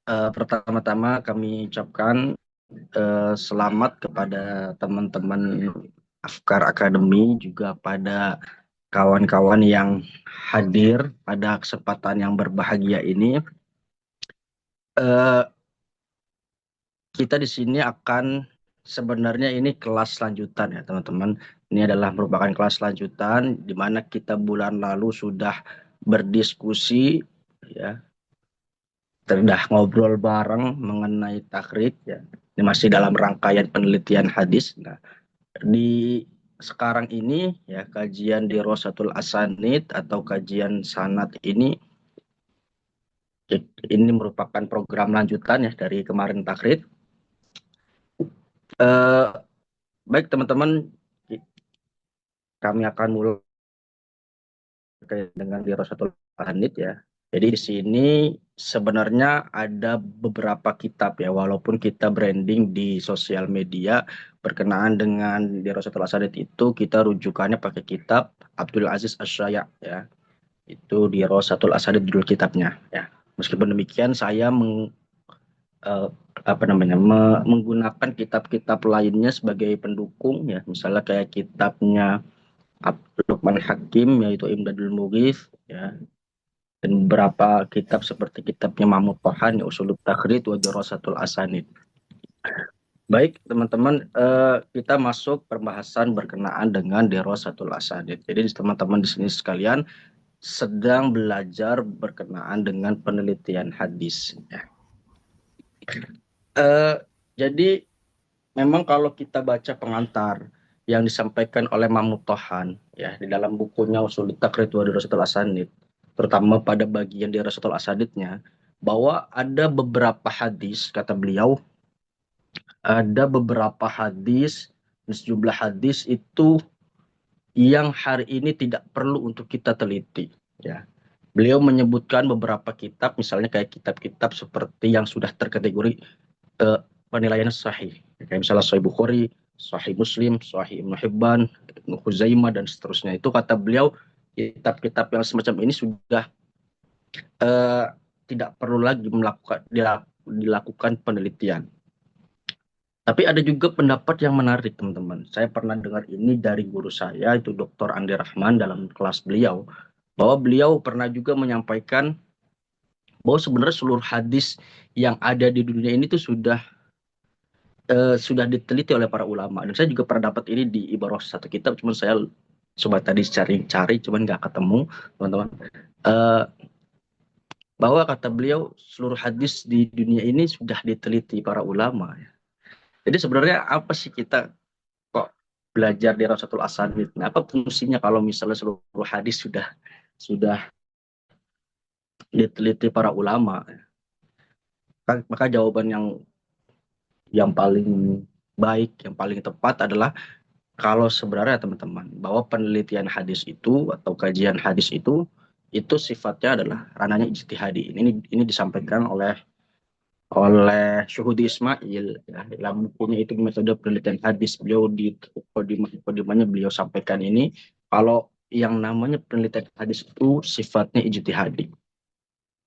Pertama-tama kami ucapkan selamat kepada teman-teman Afkar Academy, juga pada kawan-kawan yang hadir pada kesempatan yang berbahagia ini. Eh, kita di sini akan, sebenarnya ini kelas lanjutan ya teman-teman. Ini adalah merupakan kelas lanjutan di mana kita bulan lalu sudah berdiskusi, ya, sudah ngobrol bareng mengenai takrib, ya. Ini masih dalam rangkaian penelitian hadis. Nah, di sekarang ini ya, kajian di Rosatul Asanid atau kajian sanad ini merupakan program lanjutan ya dari kemarin takrib. Eh, Baik teman-teman, kami akan mulai dengan di Rosatul Asanid ya. Jadi di sini sebenarnya ada beberapa kitab ya, walaupun kita branding di sosial media berkenaan dengan di Rosatul Asanid itu kita rujukannya pakai kitab Abdul Aziz Asyaya ya. Itu di Rosatul Asanid judul kitabnya ya. Meskipun demikian saya eh, menggunakan kitab-kitab lainnya sebagai pendukung ya, misalnya kayak kitabnya Lukman Hakim yaitu Imdadul Mughith ya, dan beberapa kitab seperti kitabnya Mahmud Tohan ya Usulul Takhrid wa Dirasatul Asanid. Baik teman-teman, kita masuk pembahasan berkenaan dengan Dirasatul Asanid. Jadi teman-teman di sini sekalian sedang belajar berkenaan dengan penelitian hadis ya. Eh, jadi memang kalau kita baca pengantar yang disampaikan oleh Mahmud Tohan ya di dalam bukunya Ushul Taqrid wa Dirasatul Asanid, terutama pada bagian Dirasatul Asanidnya, bahwa ada beberapa hadis, kata beliau, ada beberapa hadis, sejumlah hadis itu yang hari ini tidak perlu untuk kita teliti ya. Beliau menyebutkan beberapa kitab, misalnya kayak kitab-kitab seperti yang sudah terkategori penilaian sahih. Kayak misalnya Sahih Bukhari, Sahih Muslim, Sahih Ibnu Hibban, Ibnu Khuzaimah, dan seterusnya. Itu kata beliau, kitab-kitab yang semacam ini sudah eh, tidak perlu lagi dilakukan penelitian. Tapi ada juga pendapat yang menarik, teman-teman. Saya pernah dengar ini dari guru saya, itu Dr. Andi Rahman, dalam kelas beliau, bahwa beliau pernah juga menyampaikan bahwa sebenarnya seluruh hadis yang ada di dunia ini tuh sudah diteliti oleh para ulama, dan saya juga pernah dapat ini di ibarah satu kitab, cuman saya coba tadi cari-cari cuman nggak ketemu teman-teman. Eh, bahwa kata beliau seluruh hadis di dunia ini sudah diteliti para ulama ya. Jadi sebenarnya apa sih kita kok belajar di Rasatul Asanid? Nah, apa fungsinya kalau misalnya seluruh hadis sudah diteliti para ulama? Maka jawaban yang paling baik, yang paling tepat adalah kalau sebenarnya teman-teman bahwa penelitian hadis itu atau kajian hadis itu sifatnya adalah ranahnya ijtihadi. Ini disampaikan oleh Syuhudi Ismail ya, dalam bukunya itu metode penelitian hadis. Beliau di kodimanya beliau sampaikan ini kalau yang namanya penelitian hadis itu sifatnya ijtihadi.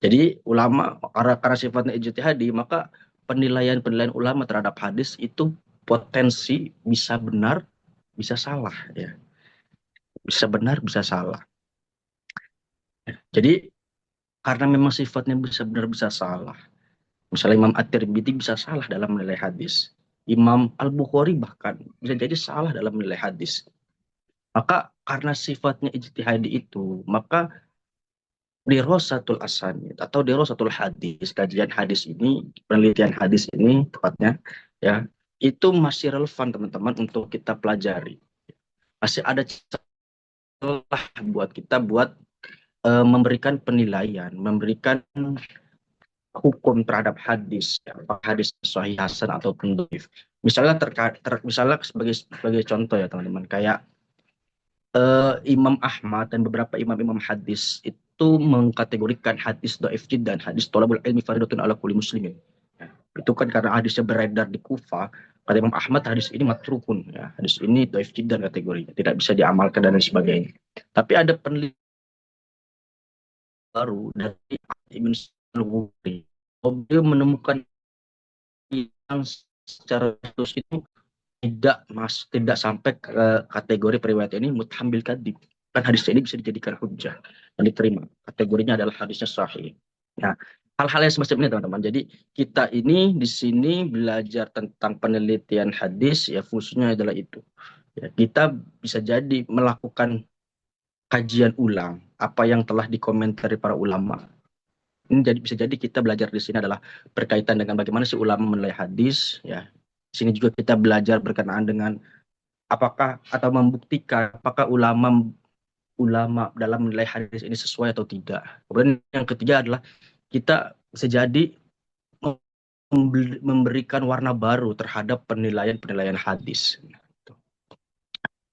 Jadi ulama, karena sifatnya ijtihadi, maka penilaian-penilaian ulama terhadap hadis itu potensi bisa benar, bisa salah ya. Bisa benar, bisa salah. Jadi karena memang sifatnya bisa benar, bisa salah. Misalnya Imam At-Tirmidzi bisa salah dalam menilai hadis. Imam Al-Bukhari bahkan bisa jadi salah dalam menilai hadis. Maka karena sifatnya ijtihadi itu, maka Dirasatul Asanid atau Dirasatul Hadis, kajian hadis ini, penelitian hadis ini tepatnya ya, itu masih relevan teman-teman untuk kita pelajari. Masih ada celah buat kita buat memberikan penilaian, memberikan hukum terhadap hadis, ya, hadis sahih hasan ataupun dhaif. Misalnya misalnya sebagai contoh ya teman-teman, kayak Imam Ahmad dan beberapa imam-imam hadis itu mengkategorikan hadis dhaif dan hadis thalabul ilmi fardhatun ala kulli muslimin. Ya, itu kan karena hadisnya beredar di Kufah, kata Imam Ahmad hadis ini matrukun ya, hadis ini dhaif dan kategorinya tidak bisa diamalkan dan lain sebagainya. Tapi ada penelitian baru dari Ibn Sulwuri dia menemukan yang secara khusus itu tidak sampai ke kategori periwayat ini mutahambil kadib. Kan hadis ini bisa dijadikan hujah dan diterima. Kategorinya adalah hadisnya sahih. Nah, hal-hal yang semacam ini teman-teman. Jadi kita ini di sini belajar tentang penelitian hadis ya, fungsinya adalah itu. Ya, kita bisa jadi melakukan kajian ulang apa yang telah dikomentari para ulama. Ini jadi bisa jadi kita belajar di sini adalah berkaitan dengan bagaimana si ulama menilai hadis ya. Di sini juga kita belajar berkenaan dengan apakah atau membuktikan apakah ulama ulama dalam menilai hadis ini sesuai atau tidak. Kemudian yang ketiga adalah kita bisa jadi memberikan warna baru terhadap penilaian-penilaian hadis.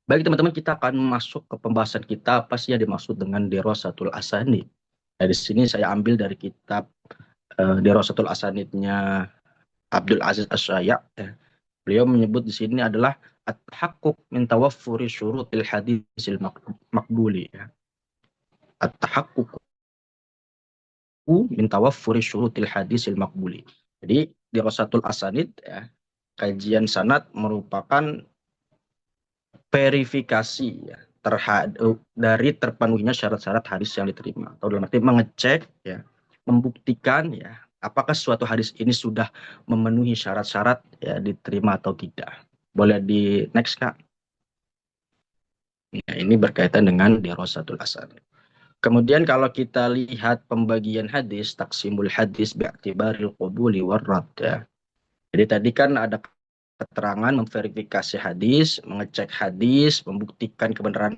Baik teman-teman, kita akan masuk ke pembahasan kita apa sih yang dimaksud dengan Dirasatul Asanid. Nah, di sini saya ambil dari kitab Dirasatul Asanidnya Abdul Aziz Asy-Syai'. Beliau menyebut di sini adalah at-tahaqquk min tawaffuri syurutil hadisil maqbuli. At-tahaqquk min tawaffuri syurutil hadisil maqbuli. Jadi Dirasatul Asanid ya, kajian sanad merupakan verifikasi ya dari terpenuhinya syarat-syarat hadis yang diterima, atau dalam arti mengecek ya, membuktikan ya apakah suatu hadis ini sudah memenuhi syarat-syarat ya diterima atau tidak. Boleh di next Kak. Nah, ini berkaitan dengan Dirasatul Asanid. Kemudian kalau kita lihat pembagian hadis, taksimul hadis bi'tibaril qubuli warrad ya. Jadi tadi kan ada keterangan memverifikasi hadis, mengecek hadis, membuktikan kebenaran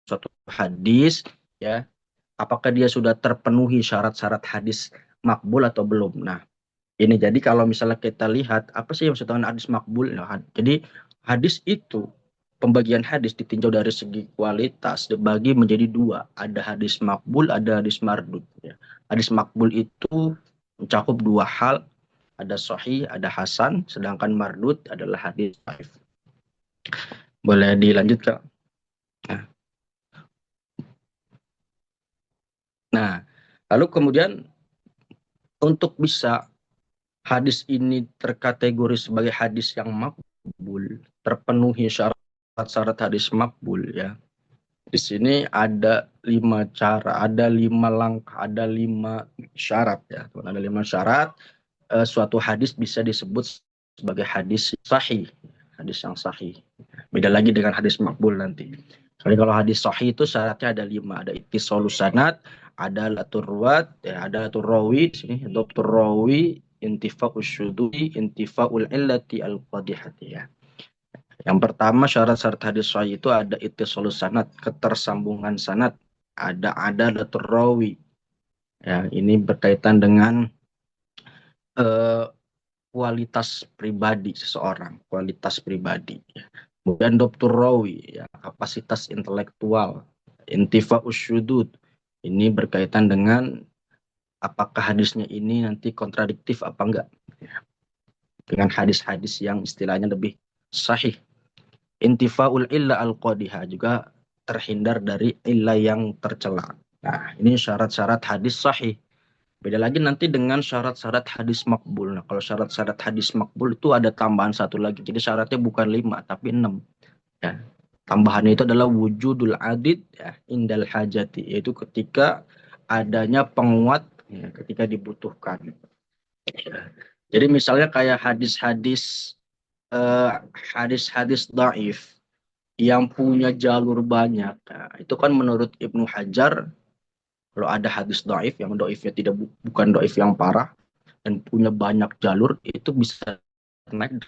suatu hadis ya. Apakah dia sudah terpenuhi syarat-syarat hadis makbul atau belum. Nah, ini jadi kalau misalnya kita lihat apa sih yang maksud dengan hadis makbul? Nah, jadi hadis itu pembagian hadis ditinjau dari segi kualitas dibagi menjadi dua. Ada hadis makbul, ada hadis mardud. Ya. Hadis makbul itu mencakup dua hal, ada sahih, ada hasan, sedangkan mardud adalah hadis dhaif. Boleh dilanjut Kak? Nah, lalu kemudian untuk bisa hadis ini terkategori sebagai hadis yang makbul, terpenuhi syarat-syarat hadis makbul ya. Di sini ada 5 cara, ada 5 langkah, ada 5 syarat ya. Ada 5 syarat suatu hadis bisa disebut sebagai hadis sahih, hadis yang sahih. Beda lagi dengan hadis makbul nanti. Jadi kalau hadis sahih itu syaratnya ada 5, ada ittisalus sanad, ada latur ruwat, ya, ada latur rawi, sini dokter rawi, intifa'us syudui, intifa'ul illati al-qadihati ya. Yang pertama syarat-syarat hadis sahih itu ada ittisalus sanad, ketersambungan sanad, ada latur rawi. Ya, ini berkaitan dengan kualitas pribadi seseorang, kualitas pribadi. Kemudian dokter rawi, ya, kapasitas intelektual, intifa usyudud. Ini berkaitan dengan apakah hadisnya ini nanti kontradiktif apa enggak. Ya. Dengan hadis-hadis yang istilahnya lebih sahih. Intifaul illa al-qadiha, juga terhindar dari illa yang tercela. Nah, ini syarat-syarat hadis sahih. Beda lagi nanti dengan syarat-syarat hadis makbul. Nah, kalau syarat-syarat hadis makbul itu ada tambahan satu lagi. Jadi syaratnya bukan 5 tapi 6. Ya. Tambahannya itu adalah wujudul adid ya, indal hajati, yaitu ketika adanya penguat ya, ketika dibutuhkan. Ya. Jadi misalnya kayak hadis-hadis hadis-hadis dhaif yang punya jalur banyak. Nah, itu kan menurut Ibnu Hajar, kalau ada hadis dhaif yang dhaifnya tidak bukan dhaif yang parah dan punya banyak jalur, itu bisa naik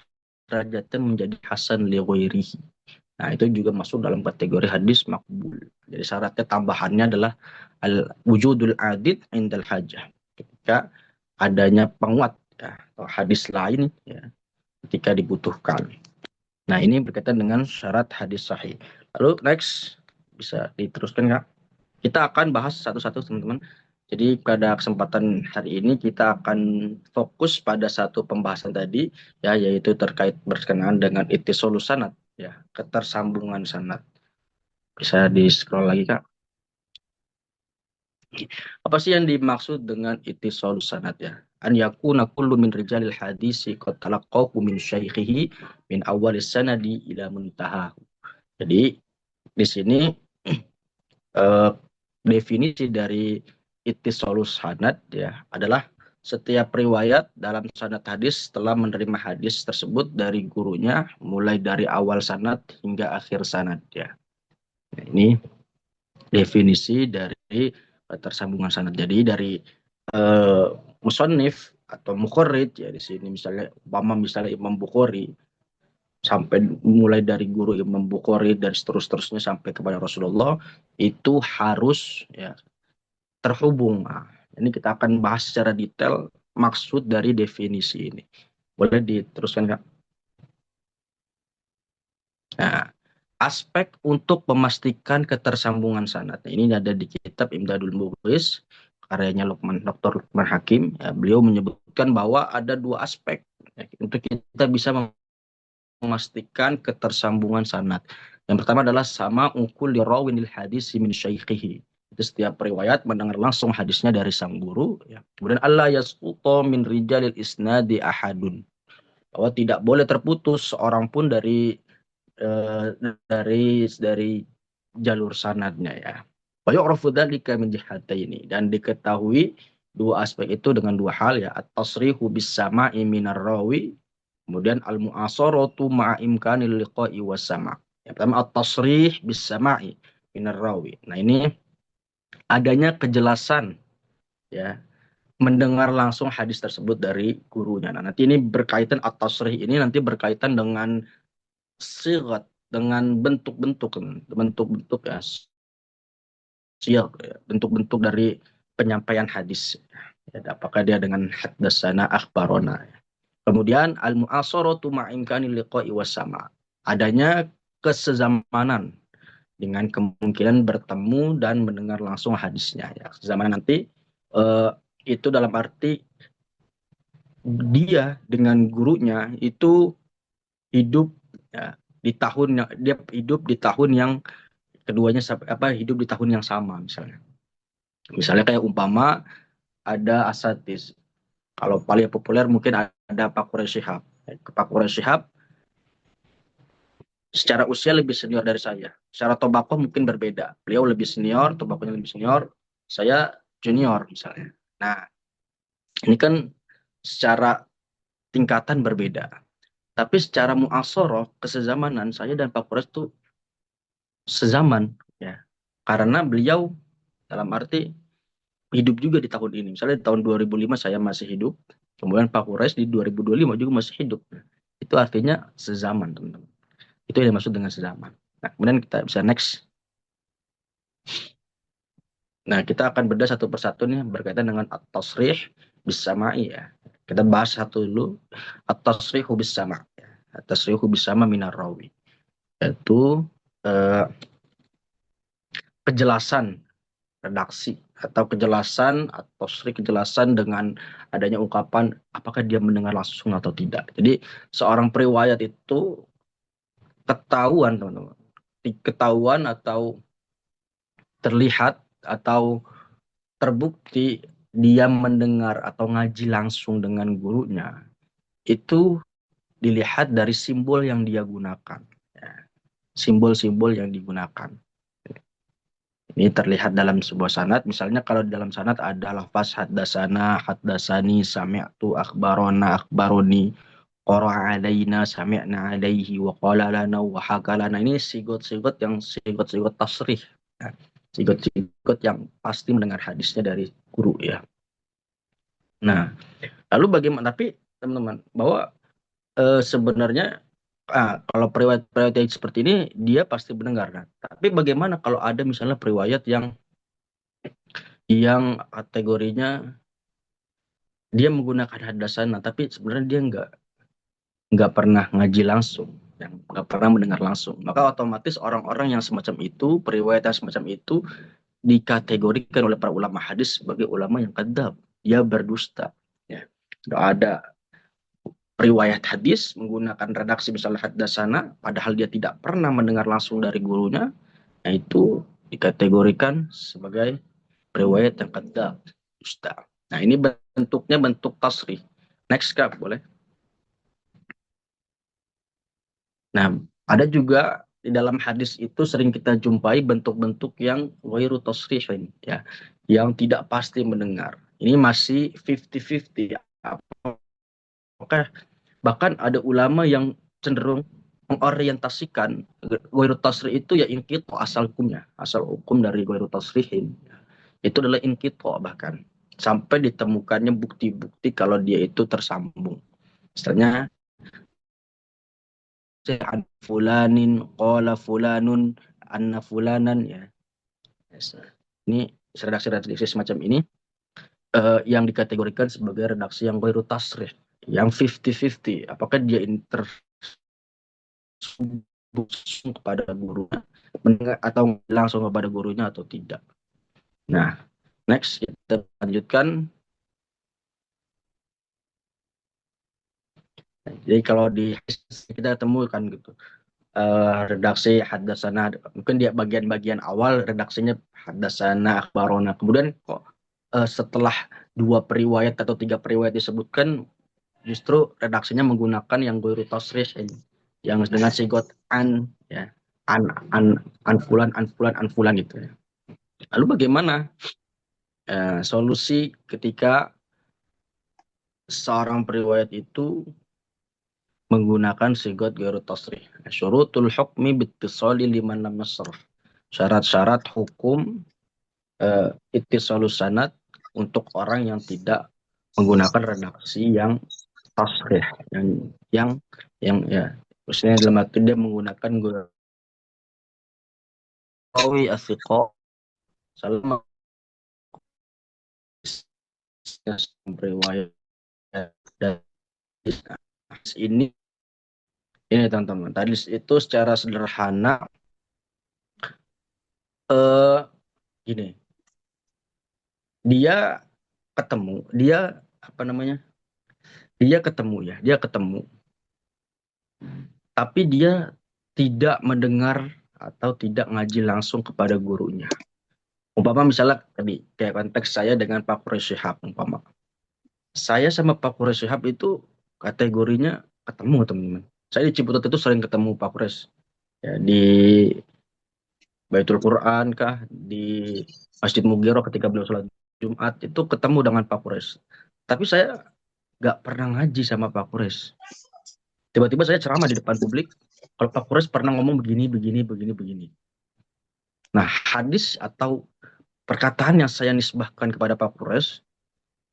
derajatnya menjadi hasan li ghairihi. Nah, itu juga masuk dalam kategori hadis makbul. Jadi syaratnya tambahannya adalah wujudul adid indal hajah. Ketika adanya penguat ya, atau hadis lain ya, ketika dibutuhkan. Nah, ini berkaitan dengan syarat hadis sahih. Lalu next bisa diteruskan Kak. Kita akan bahas satu-satu teman-teman. Jadi pada kesempatan hari ini kita akan fokus pada satu pembahasan tadi ya, yaitu terkait berkenaan dengan ittisalus sanad ya, ketersambungan sanad. Bisa di scroll lagi Kak. Apa sih yang dimaksud dengan ittisalus sanad ya? An yakuna kullu min rijalil hadisi qad talaqqahu min syaikhihi min awwalis sanadi ila muntaha. Jadi di sini eh, definisi dari ittisalus sanad ya adalah setiap riwayat dalam sanad hadis telah menerima hadis tersebut dari gurunya mulai dari awal sanad hingga akhir sanad ya. Nah, ini definisi dari ketersambungan sanad. Jadi dari eh, musannif atau mukharrid ya di sini misalnya misalnya Imam Bukhari sampai mulai dari guru Imam Bukhari dan seterusnya sampai kepada Rasulullah itu harus ya terhubung. Nah, ini kita akan bahas secara detail maksud dari definisi ini. Boleh diteruskan Kak? Nah, aspek untuk memastikan ketersambungan sanad. Nah, ini ada di kitab Imdadul Mughis karyanya Dr. Lukman Hakim. Ya, beliau menyebutkan bahwa ada dua aspek ya, untuk kita bisa memastikan ketersambungan sanad. Yang pertama adalah sama ungkul lirawinil hadis min syaikhihi. Itu setiap riwayat mendengar langsung hadisnya dari sang guru. Ya. Kemudian Allah yasquto min rijalil isnadi ahadun. Bahwa tidak boleh terputus seorang pun eh, dari jalur sanadnya ya. Wa yu'rafu dzalika min jihataini dan diketahui dua aspek itu dengan dua hal ya, at-tasrihu bis sama'i minar rawi, kemudian al-mu'asaratu ma'a imkanil liqa'i was sama'. Yang pertama at-tasrih bis sama'i minar rawi. Nah, ini adanya kejelasan ya mendengar langsung hadis tersebut dari gurunya. Nah, nanti ini berkaitan at-tasrih ini nanti berkaitan dengan sirat dengan bentuk-bentuk ya siap ya, bentuk-bentuk dari penyampaian hadis ya, apakah dia dengan haddatsana akhbarona ya. Kemudian al mu'asaratu ma'imkani liqa'i wasama, adanya kesezamanan dengan kemungkinan bertemu dan mendengar langsung hadisnya ya. Kesezamanan nanti eh, itu dalam arti dia dengan gurunya itu hidup ya, di tahun yang dia hidup di tahun yang keduanya hidup di tahun yang sama misalnya. Misalnya kayak umpama ada Asatis. Kalau paling populer mungkin ada Pak Quraish Shihab. Pak Quraish Shihab secara usia lebih senior dari saya. Secara tobako mungkin berbeda. Beliau lebih senior, tobakonya lebih senior. Saya junior misalnya. Nah, ini kan secara tingkatan berbeda. Tapi secara muasoroh, kesezamanan saya dan Pak Quraish itu sezaman. Ya. Karena beliau dalam arti hidup juga di tahun ini. Misalnya di tahun 2005 saya masih hidup, kemudian Pak Quraisy di 2025 juga masih hidup. Itu artinya sezaman, teman-teman. Itu yang dimaksud dengan sezaman. Nah, kemudian kita bisa next. Nah, kita akan bedah satu persatu nih berkaitan dengan at-tasrih bis-sama'i ya. Kita bahas satu dulu, at-tasrihu bis-sama'. At-tasrihu bis-sama' minar rawi. Yaitu eh, kejelasan redaksi atau kejelasan atau kejelasan dengan adanya ungkapan apakah dia mendengar langsung atau tidak. Jadi seorang periwayat itu ketahuan teman-teman, ketahuan atau terlihat atau terbukti dia mendengar atau ngaji langsung dengan gurunya itu dilihat dari simbol yang dia gunakan. Ya. Simbol-simbol yang digunakan. Ini terlihat dalam sebuah sanad. Misalnya kalau di dalam sanad ada lafaz haddasana, haddasani, sami'tu, akhbarona, akhbaroni, qara'a alaina, sami'na alaihi, wa qala lana, wa hakalana. Ini sigot-sigot yang sigot-sigot tasrih. Ya. Sigot-sigot yang pasti mendengar hadisnya dari guru ya. Nah, lalu bagaimana? Tapi teman-teman, bahwa sebenarnya kalau periwayat seperti ini dia pasti mendengar kan. Tapi bagaimana kalau ada misalnya periwayat yang kategorinya dia menggunakan hadasana tapi sebenarnya dia nggak pernah ngaji langsung, yang nggak pernah mendengar langsung, maka otomatis orang-orang yang semacam itu, periwayat yang semacam itu dikategorikan oleh para ulama hadis sebagai ulama yang kadzab, dia berdusta ya. Nggak ada riwayat hadis menggunakan redaksi misalnya hadasana padahal dia tidak pernah mendengar langsung dari gurunya, yaitu dikategorikan sebagai riwayat yang kadzab, dusta. Nah, ini bentuknya bentuk tasrih. Next, Kak, boleh. Nah, ada juga di dalam hadis itu sering kita jumpai bentuk-bentuk yang ghairu tasrihin, ya, yang tidak pasti mendengar. Ini masih 50-50. Oke, bahkan ada ulama yang cenderung mengorientasikan ghairu tasrih itu ya inqita asal hukumnya, asal hukum dari ghairu tasrihin. Itu adalah inqita bahkan sampai ditemukannya bukti-bukti kalau dia itu tersambung. Misalnya an fulanin qala fulanun anna fulanan, ya. Ini redaksi-redaksi semacam ini yang dikategorikan sebagai redaksi yang ghairu tasrih, yang 50-50. Apakah dia tersambung kepada gurunya atau langsung kepada gurunya atau tidak. Nah, next kita lanjutkan. Jadi kalau di kita temukan gitu redaksi hadasana, mungkin dia bagian-bagian awal redaksinya hadasana akhbarona, kemudian kok setelah 2 periwayat atau 3 periwayat disebutkan justru redaksinya menggunakan yang ghairu tasrih ini, yang dengan sigot an, ya, an fulan gitu ya. Lalu bagaimana solusi ketika seorang periwayat itu menggunakan sigot ghairu tasrih? Syurutul hukmi bittisali liman lam yasrah. Syarat-syarat hukum ittisalus sanad untuk orang yang tidak menggunakan redaksi yang tasrih, yang ya, maksudnya dalam arti dia menggunakan gawi asiqo salam riwayat. Dan ini teman-teman, tadi itu secara sederhana gini, dia ketemu, tapi dia tidak mendengar atau tidak ngaji langsung kepada gurunya. Umpama misalnya tadi kayak konteks saya dengan Pak Quraish Shihab, umpama saya sama Pak Quraish Shihab itu kategorinya ketemu, teman-teman. Saya di Ciputat itu sering ketemu Pak Quraish, ya, di Baitul Quran kah, di Masjid Mughirah ketika beliau sholat Jumat itu ketemu dengan Pak Quraish. Tapi saya nggak pernah ngaji sama Pak Quraish. Tiba-tiba saya ceramah di depan publik, kalau Pak Quraish pernah ngomong begini, begini, begini, begini. Nah, hadis atau perkataan yang saya nisbahkan kepada Pak Quraish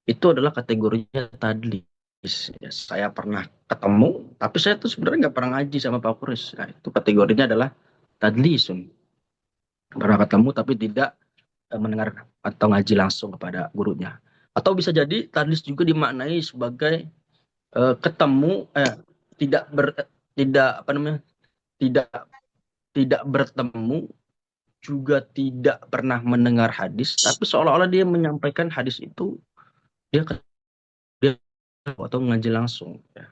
itu adalah kategorinya tadlis. Ya, saya pernah ketemu, tapi saya tuh sebenarnya nggak pernah ngaji sama Pak Quraish. Nah, itu kategorinya adalah tadlisun. Pernah ketemu tapi tidak mendengar atau ngaji langsung kepada gurunya. Atau bisa jadi tadlis juga dimaknai sebagai ketemu tidak ber, tidak apa namanya tidak tidak bertemu, juga tidak pernah mendengar hadis, tapi seolah-olah dia menyampaikan hadis itu dia atau ngaji langsung, ya.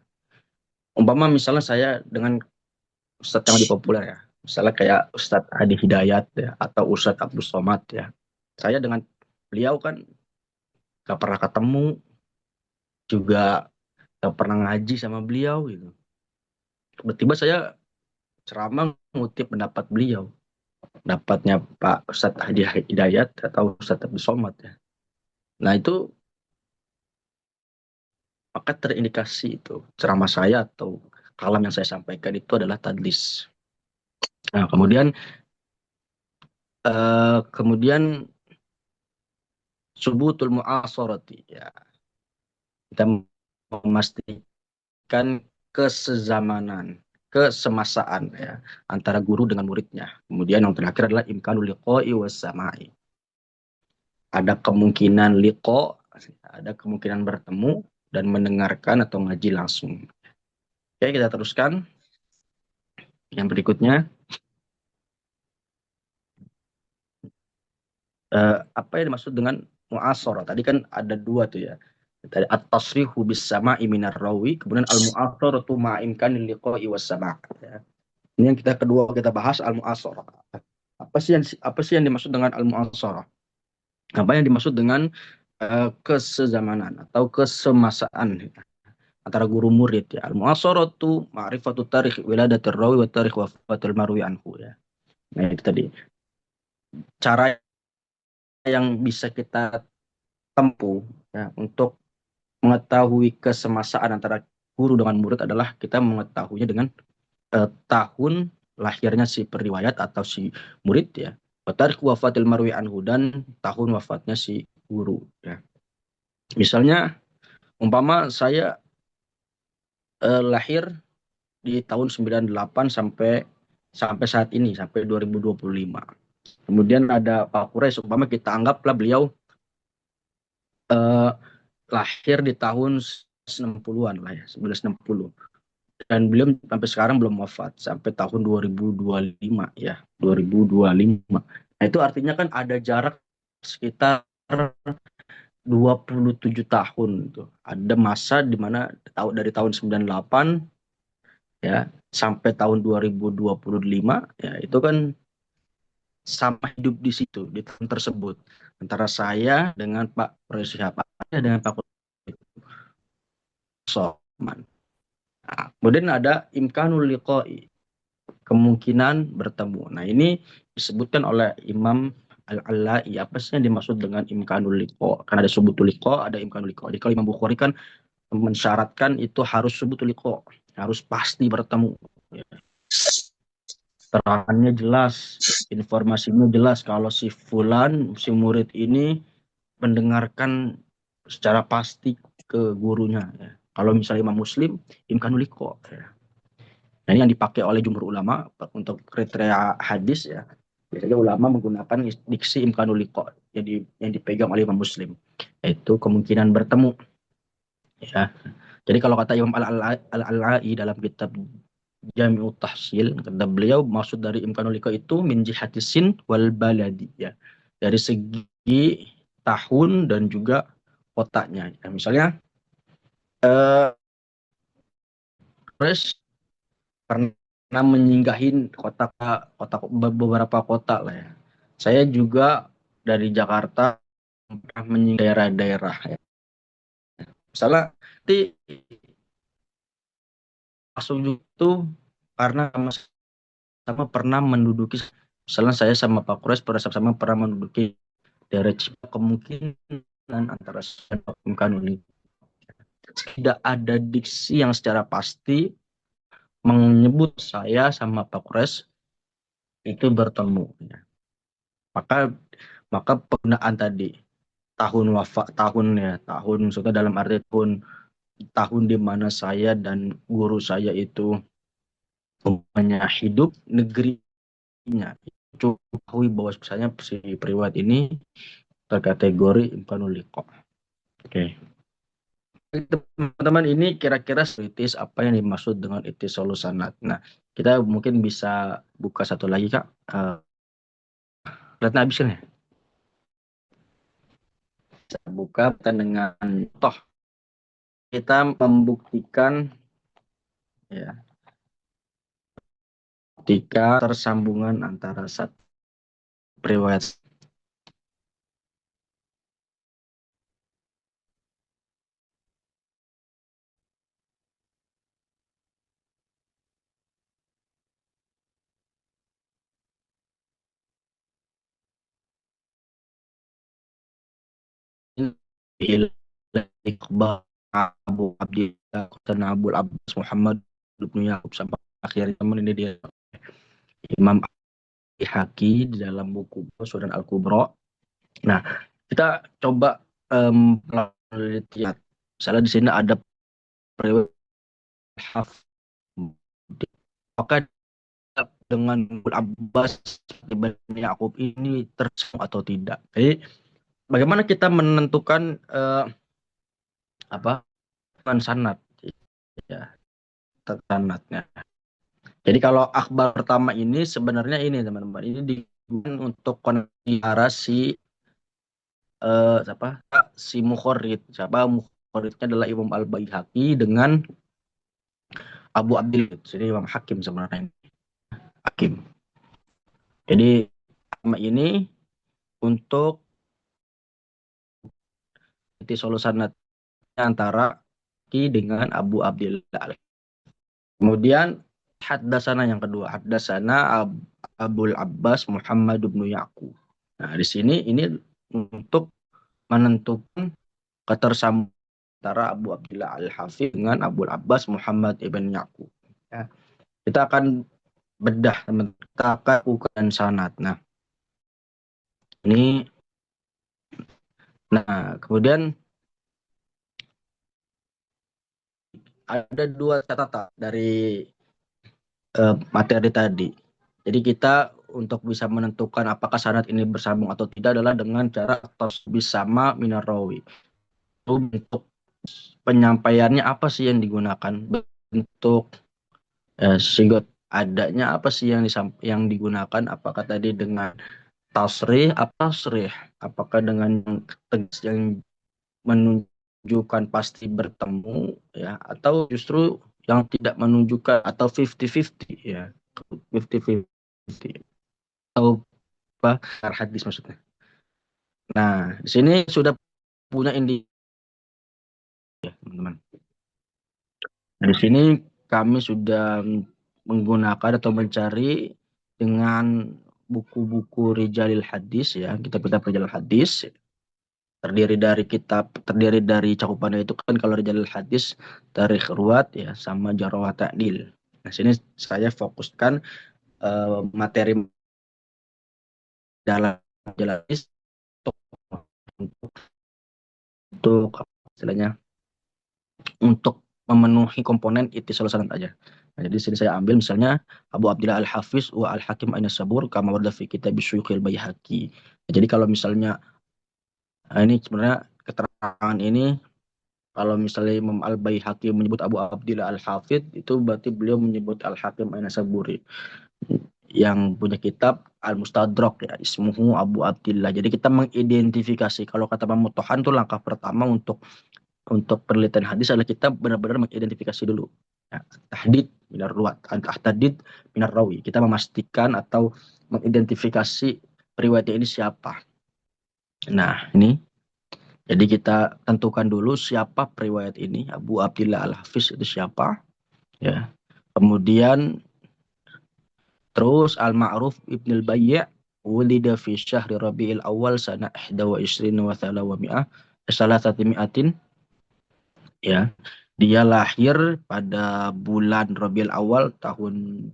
Umpama misalnya saya dengan ustadz yang lebih populer, ya, misalnya kayak Ustadz Adi Hidayat, ya, atau Ustadz Abdul Somad, ya, saya dengan beliau kan gak pernah ketemu, juga gak pernah ngaji sama beliau gitu. Tiba-tiba saya ceramah ngutip pendapat beliau, pendapatnya Pak Ustadz Adi Hidayat atau Ustadz Abdul Somad, ya. Nah, itu maka terindikasi itu ceramah saya atau kalam yang saya sampaikan itu adalah tadlis. Nah, kemudian subutul mu'asarati, ya, kita memastikan kesezamanan, kesemasaan, ya, antara guru dengan muridnya. Kemudian yang terakhir adalah imkanul liqa'i was sama'i. Ada kemungkinan liqa, ada kemungkinan bertemu dan mendengarkan atau ngaji langsung. Oke, kita teruskan. Yang berikutnya, apa yang dimaksud dengan mu'asarah? Tadi kan ada 2 tuh, ya. Tadi at-tasrihu bis sama'i minar rawi, kemudian al-mu'asaratu ma'imkan liqa'i was sama', ya. Ini yang kedua kita bahas, al-mu'asarah. Apa sih yang dimaksud dengan al-mu'asarah? Apa yang dimaksud dengan kesezamanan atau kesemasaan antara guru murid ya. Al-mu'asaratu ma'rifatu tarikh wiladatir rawi wa tarikh wafatil marwi anhu ya. Nah, itu tadi cara yang bisa kita tempuh ya untuk mengetahui kesemasaan antara guru dengan murid adalah kita mengetahuinya dengan tahun lahirnya si periwayat atau si murid ya. Wa tarikh wafatil marwi anhu dan tahun wafatnya si guru ya. Misalnya umpama saya lahir di tahun 98 sampai sampai saat ini, sampai 2025. Kemudian ada Pak Kures, umpama kita anggaplah beliau eh, lahir di tahun 60-an lah ya, 1960. Dan beliau sampai sekarang belum wafat, sampai tahun 2025 ya, 2025. Nah, itu artinya kan ada jarak sekitar 27 tahun tuh. Ada masa di mana dari tahun 98 ya sampai tahun 2025 ya itu kan sama hidup di situ di tahun tersebut antara saya dengan Pak Presiden dengan Pak Soman. Nah, kemudian ada imkanul liqa'i, kemungkinan bertemu. Nah, ini disebutkan oleh Imam Al-Alai, apa sih yang dimaksud dengan imkanul liqa? Kan ada subutul liqa, ada imkanul liqa. Jadi kalau Imam Bukhari kan mensyaratkan itu harus subutul liqa, harus pasti bertemu. Terangannya jelas, informasinya jelas kalau si fulan, si murid ini mendengarkan secara pasti ke gurunya. Ya. Kalau misalnya Imam Muslim, imkanul liqa. Ya. Nah, ini yang dipakai oleh jumhur ulama untuk kriteria hadis ya. Biasanya ulama menggunakan diksi imkanul liqa yang dipegang oleh Imam Muslim, yaitu kemungkinan bertemu. Ya. Jadi kalau kata Imam Al-Alai dalam kitab Jami'ut Tahsil, kata beliau maksud dari imkanul liqa itu min jihatisin wal baladi ya. Dari segi tahun dan juga kotanya. Ya, misalnya eh Chris pernah menyinggahin kota beberapa kota lah ya. Saya juga dari Jakarta pernah menyinggahi daerah-daerah ya. Misalnya di masuk itu karena sama pernah menduduki, misalnya saya sama Pak Kures sama pernah menduduki daerah Cipta, kemungkinan antara saya dan Kanuni tidak ada diksi yang secara pasti menyebut saya sama Pak Kures itu bertemu. Maka maka penggunaan tadi tahun wafat, tahun maksudnya dalam arti tahun di mana saya dan guru saya itu punya hidup, negerinya ketahui bahwa misalnya si priwat ini terkategori imkanul liqa. Oke. Teman-teman, ini kira-kira kritis apa yang dimaksud dengan ittisalus sanad. Nah, kita mungkin bisa buka satu lagi Kak. Lihat habis kan ya? Kita buka dengan toh kita membuktikan ya ketika tersambungan antara satu riwayat Iqbal Abu Abdillah dan Abu Abbas Muhammad bin Yakub sampai akhirnya teman ini dia Imam Haki di dalam buku Sunan Al-Kubra. Nah, kita coba lihat. Misalnya di sini ada periwayat Hafs. Apakah dengan Abu Abbas ibn Yakub ini tersambung atau tidak? Jadi, bagaimana kita menentukan apa sanad ya sanadnya. Jadi kalau akhbar pertama ini sebenarnya ini teman-teman ini digunakan untuk konsiderasi siapa si Mukhorid, siapa Mukhoridnya adalah Imam Al-Baihaqi dengan Abu Abdillah, jadi Imam Hakim sebenarnya Hakim. Jadi nama ini untuk Ittisalus sanad antara Ki dengan Abu Abdillah. Kemudian haddasana yang kedua, haddasana Abul Abbas Muhammad bin Yaqub. Nah, di sini ini untuk menentukan ketersambungan antara Abu Abdillah Al-Hafidh dengan Abul Abbas Muhammad ibn Yaqub. Ya. Kita akan bedah, kita akan lakukan sanad. Nah, ini, kemudian ada dua catatan dari materi tadi. Jadi kita untuk bisa menentukan apakah sanad ini bersambung atau tidak adalah dengan cara tasbih sama minar rawi. Bentuk penyampaiannya apa sih yang digunakan? Bentuk sigot adanya apa sih yang digunakan? Apakah tadi dengan tasrih apakah dengan tegas yang menunjukkan pasti bertemu ya, atau justru yang tidak menunjukkan, atau 50-50 ya, 50-50 atau apa hadis maksudnya. Nah, di sini sudah punya indikasi ya, teman-teman. Nah, di sini kami sudah menggunakan atau mencari dengan buku-buku Rijalil Hadis ya, kitab-kitab Rijalil Hadis. Terdiri dari cakupannya itu kan, kalau Rijalil Hadis, Tarikh Ruwat ya, sama Jarh wa Ta'dil. Nah, sini saya fokuskan materi dalam Rijalil Hadis untuk istilahnya untuk memenuhi komponen ittisalus sanad aja. Nah, jadi sini saya ambil misalnya Abu Abdillah Al-Hafiz wa Al-Hakim Ainas-Sabur kama warda fi kitab Syuyukhil Baihaqi. Nah, jadi kalau misalnya ini sebenarnya keterangan ini, kalau misalnya Imam Al-Baihaqi menyebut Abu Abdillah Al-Hafidh, itu berarti beliau menyebut Al-Hakim Ainas-Saburi yang punya kitab Al-Mustadrak ya, ismuhu Abu Abdillah. Jadi kita mengidentifikasi, kalau kata Imam Muthahan itu langkah pertama untuk penelitian hadis adalah kita benar-benar mengidentifikasi dulu. Ya, tahdid minar ruwat, tahdid minar rawi. Kita memastikan atau mengidentifikasi periwayatnya ini siapa. Nah, ini jadi kita tentukan dulu siapa periwayat ini, Abu Abdillah Al-Hafiz itu siapa, ya. Kemudian terus Al-Ma'ruf Ibn al-Bayy' wulida fi syahri Rabi'il Awal sana 21 wa 300 300 ya. Dia lahir pada bulan Rabiul Awal tahun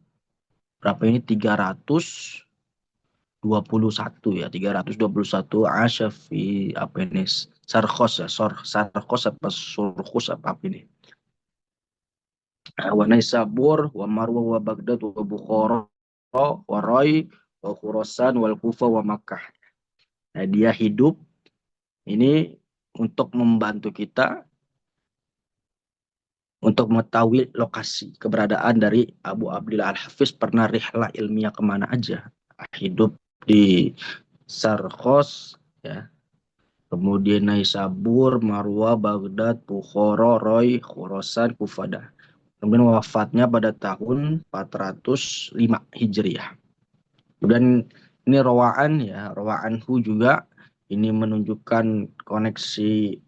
berapa ini, 321 ya, 321 asyafi apa ini, Sarkhos ya, Sarkhos apa Surkhus apa ini. Wa Naisabur wa Marwa wa Baghdad wa Bukhara wa Rai wa Khurasan wal Kufa wa Makkah. Nah, dia hidup ini untuk membantu kita untuk mengetahui lokasi keberadaan dari Abu Abdillah Al-Hafiz, pernah rihlah ilmiah kemana aja. Hidup di Sarkhos ya, kemudian Naisabur, Marwa, Baghdad, Bukhara, Roy, Khurasan, Kufada. Kemudian wafatnya pada tahun 405 Hijriah. Kemudian ini rawaan ya, rawaanhu juga ini menunjukkan koneksi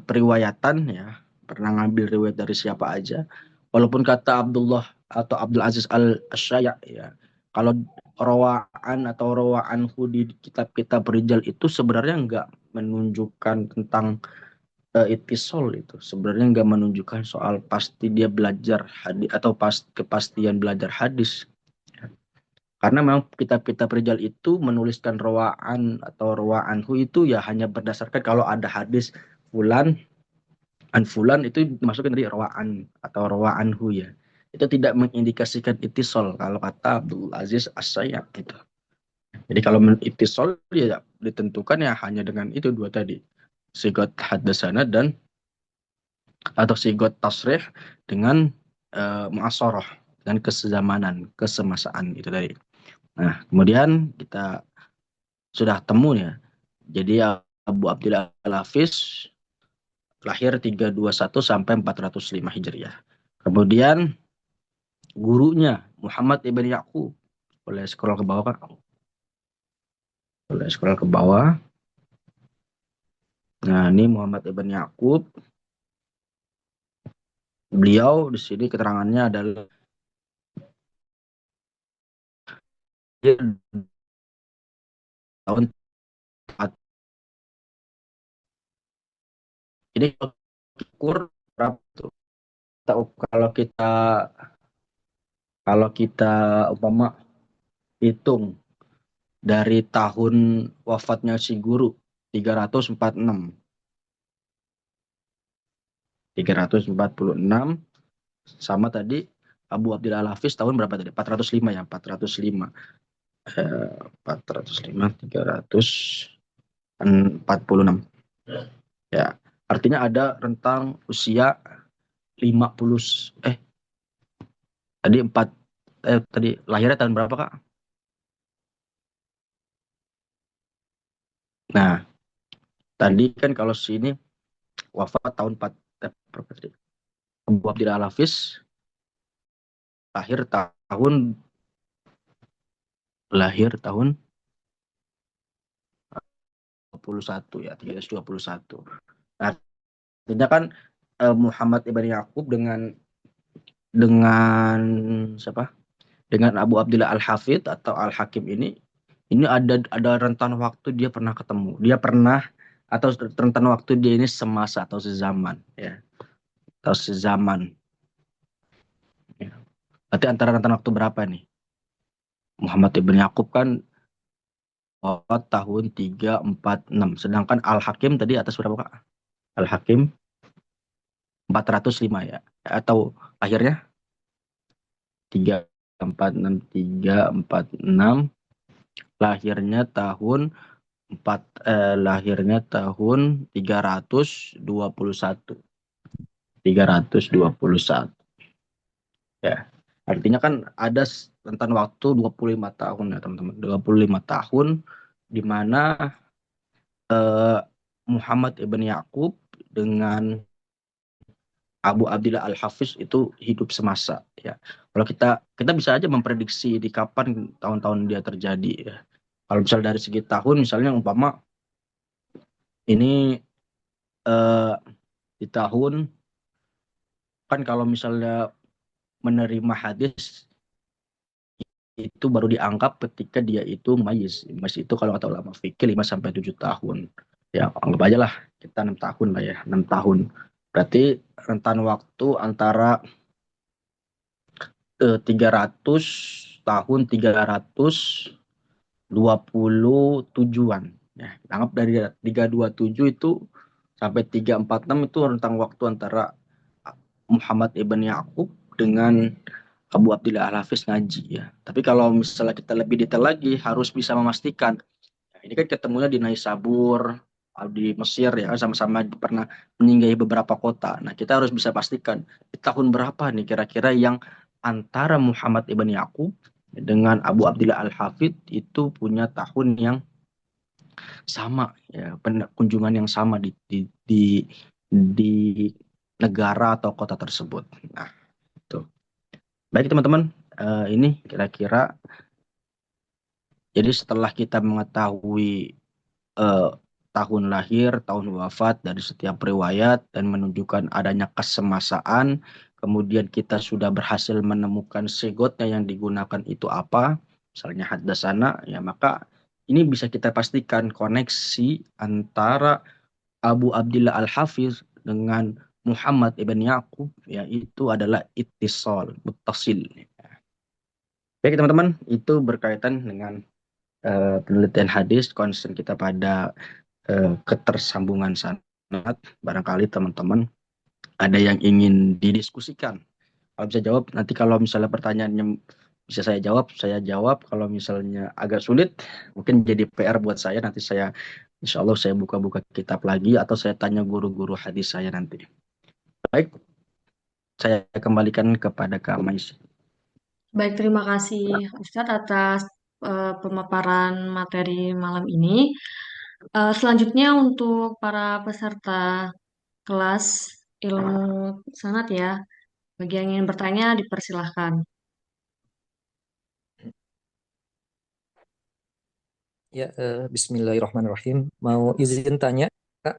periwayatan ya, pernah ngambil riwayat dari siapa aja. Walaupun kata Abdullah atau Abdul Aziz Al-Syaya ya, kalau rawaan atau rawaanhu di kitab-kitab rijal itu sebenarnya enggak menunjukkan tentang ittisal, itu sebenarnya enggak menunjukkan soal pasti dia belajar hadis atau kepastian belajar hadis. Karena memang kitab-kitab rijal itu menuliskan rawaan atau rawaanhu itu ya hanya berdasarkan kalau ada hadis fulan fulan, itu dimasukkan dari rawaan atau rawaanhu ya. Itu tidak mengindikasikan ittisal kalau kata Abdul Aziz As-Sayyad gitu. Jadi kalau ittisal ya ditentukan ya hanya dengan itu dua tadi. Sigot hadasana dan atau sigot tasrih dengan mu'asarah dan kesezamanan, kesemasaan itu tadi. Nah, kemudian kita sudah temu ya. Jadi Abu Abdillah Al-Hafiz lahir 321 sampai 405 Hijriah. Kemudian gurunya Muhammad ibn Yaqub. Boleh scroll ke bawah, Pak? Boleh scroll ke bawah. Nah, ini Muhammad ibn Yakub. Beliau di sini keterangannya adalah dia tahun ini ukur berapa tuh? Kalau kita kalau kita umpama hitung dari tahun wafatnya si guru 346 346 sama tadi Abu Abdillah Al-Hafiz tahun berapa tadi? 405 ya, 405. 405 346. Ya. Artinya ada rentang usia 50 eh tadi 4 tadi lahirnya tahun berapa, Kak? Nah, tadi kan kalau sini wafat tahun 4 berapa tadi? Abu Abdillah Al-Hafiz lahir tahun 21 ya, 1321. Nah, artinya kan Muhammad ibn Yakub dengan siapa? Dengan Abu Abdillah Al-Hafidh atau Al-Hakim ini ada rentan waktu dia pernah ketemu. Dia pernah atau rentan waktu dia ini semasa atau sezaman ya, atau sezaman. Ya. Berarti antara rentan waktu berapa nih? Muhammad ibn Yakub kan wafat tahun 346. Sedangkan Al-Hakim tadi atas berapa, Kak? Al-Hakim 405 ya. Atau akhirnya 346 lahirnya tahun 321. 321 ya. Artinya kan ada rentan waktu 25 tahun ya teman-teman. 25 tahun di mana eh, Muhammad ibn Yakub dengan Abu Abdillah Al-Hafiz itu hidup semasa ya. Kalau kita kita bisa aja memprediksi di kapan tahun-tahun dia terjadi ya. Kalau misal dari segi tahun misalnya umpama ini eh, di tahun kan kalau misalnya menerima hadis itu baru dianggap ketika dia itu mayis. Mayis itu kalau kata ulama fikih 5 sampai 7 tahun. Ya, anggap aja lah kita 6 tahun lah ya, 6 tahun. Berarti rentan waktu antara 300 tahun 327-an. Ya, anggap dari 327 itu sampai 346 itu rentang waktu antara Muhammad ibn Yakub dengan Abu Abdillah Al-Hafiz ngaji ya. Tapi kalau misalnya kita lebih detail lagi harus bisa memastikan. Nah, ini kan ketemunya di Naisabur, di Mesir ya kan sama-sama pernah menyinggahi beberapa kota. Nah, kita harus bisa pastikan di tahun berapa nih kira-kira yang antara Muhammad ibn Yakub dengan Abu Abdillah Al-Hafid itu punya tahun yang sama ya, kunjungan yang sama di negara atau kota tersebut. Nah, itu. Baik teman-teman, ini kira-kira jadi setelah kita mengetahui eh, tahun lahir, tahun wafat dari setiap riwayat dan menunjukkan adanya kesemasaan, kemudian kita sudah berhasil menemukan segotnya yang digunakan itu apa, misalnya haddasana, ya maka ini bisa kita pastikan koneksi antara Abu Abdillah Al-Hafiz dengan Muhammad ibn Yaqub yaitu adalah ittisal, muttasil. Baik teman-teman, itu berkaitan dengan penelitian hadis, concern kita pada ketersambungan sanad. Barangkali teman-teman ada yang ingin didiskusikan. Kalau bisa jawab, nanti kalau misalnya pertanyaannya bisa saya jawab. Kalau misalnya agak sulit, mungkin jadi PR buat saya. Nanti insya Allah saya buka-buka kitab lagi atau saya tanya guru-guru hadis saya nanti. Baik, saya kembalikan kepada Kak Mais. Baik, terima kasih Ustadz atas pemaparan materi malam ini. Selanjutnya untuk para peserta kelas ilmu sanat ya, bagi yang ingin bertanya dipersilahkan. Ya, Bismillahirrahmanirrahim. Mau izin tanya, Kak?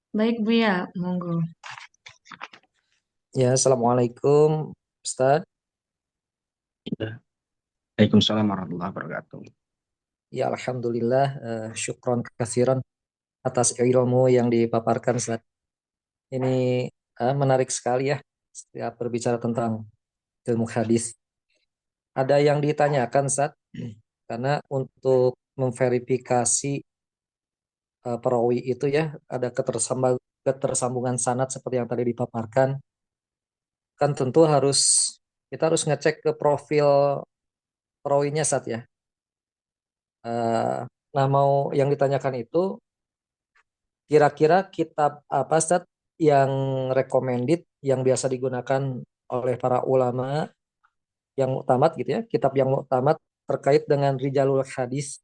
Baik Buya, monggo. Ya, Assalamualaikum, Ustaz. Ya. Waalaikumsalam warahmatullahi wabarakatuh. Ya, Alhamdulillah, syukron kasiran atas ilmu yang dipaparkan, Ustaz. Ini menarik sekali ya, setiap berbicara tentang ilmu hadis. Ada yang ditanyakan, Ustaz, karena untuk memverifikasi perawi itu ya, ada ketersambungan sanad seperti yang tadi dipaparkan, kan tentu kita harus ngecek ke profil perawinya, Ustaz ya. Eh, nah, mau yang ditanyakan itu kira-kira kitab apa Ustaz yang recommended yang biasa digunakan oleh para ulama yang muktamad gitu ya, kitab yang muktamad terkait dengan rijalul hadis.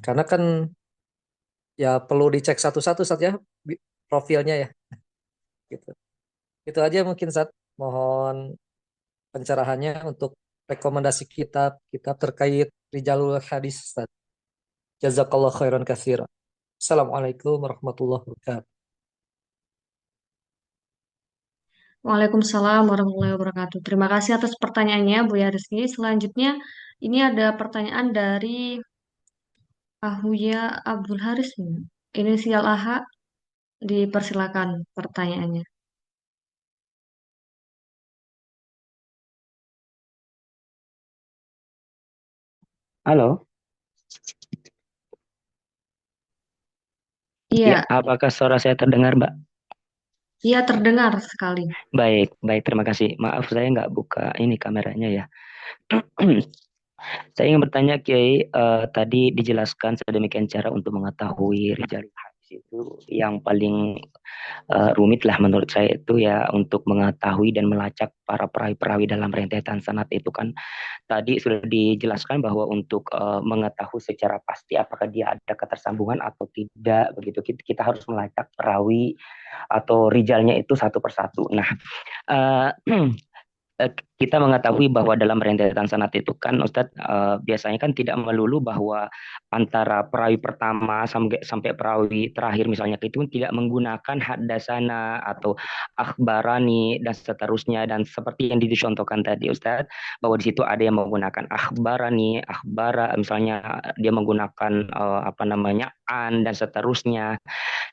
Karena kan ya perlu dicek satu-satu Ustaz ya profilnya ya gitu. Itu aja mungkin Ustaz. Mohon pencerahannya untuk rekomendasi kitab terkait rijalul hadis Ustaz. Jazakallah khairan katsiran. Assalamualaikum warahmatullahi wabarakatuh. Waalaikumsalam warahmatullahi wabarakatuh. Terima kasih atas pertanyaannya, Buya Rizky. Selanjutnya, ini ada pertanyaan dari Ahuya Abdul Haris. Inisial AH, dipersilakan pertanyaannya. Halo, ya, Iya, apakah suara saya terdengar, Mbak? iya terdengar sekali. Baik, baik, terima kasih. Maaf, saya nggak buka ini kameranya ya. Saya ingin bertanya, Kiai, tadi dijelaskan sedemikian cara untuk mengetahui rijal hadis itu yang paling rumit lah menurut saya itu ya untuk mengetahui dan melacak para perawi-perawi dalam rentetan sanad itu kan tadi sudah dijelaskan bahwa untuk mengetahui secara pasti apakah dia ada ketersambungan atau tidak begitu kita harus melacak perawi atau rijalnya itu satu persatu. Nah, eh, kita mengetahui bahwa dalam rentetan sanad itu kan Ustadz biasanya kan tidak melulu bahwa antara perawi pertama sampai perawi terakhir misalnya itu tidak menggunakan haddasana atau akhbarani dan seterusnya dan seperti yang dicontohkan tadi Ustadz bahwa di situ ada yang menggunakan akhbarani, akhbara misalnya dia menggunakan apa namanya an dan seterusnya.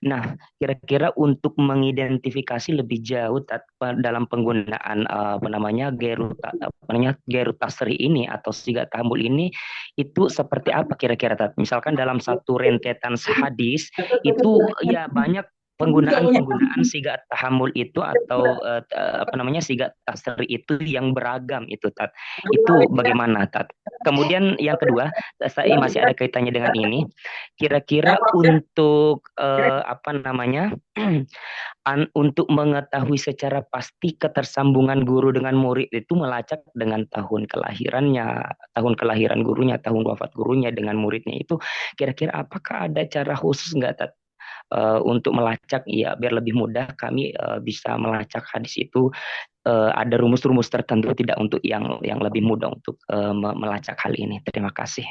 Nah, kira-kira untuk mengidentifikasi lebih jauh dalam penggunaan apa namanya geru tasri ini atau sigat tahambul ini itu seperti apa kira-kira Tat? Misalkan dalam satu rentetan hadis itu ya banyak penggunaan sigat tahammul itu atau apa namanya sigat tasri itu yang beragam itu Tat. Itu bagaimana Tat? Kemudian yang kedua, saya masih ada kaitannya dengan ini. Kira-kira untuk apa namanya untuk mengetahui secara pasti ketersambungan guru dengan murid itu melacak dengan tahun kelahiran gurunya, tahun wafat gurunya dengan muridnya itu kira-kira apakah ada cara khusus nggak Tat? Untuk melacak ya biar lebih mudah kami bisa melacak hadis itu ada rumus-rumus tertentu tidak untuk yang lebih mudah untuk melacak hal ini. Terima kasih.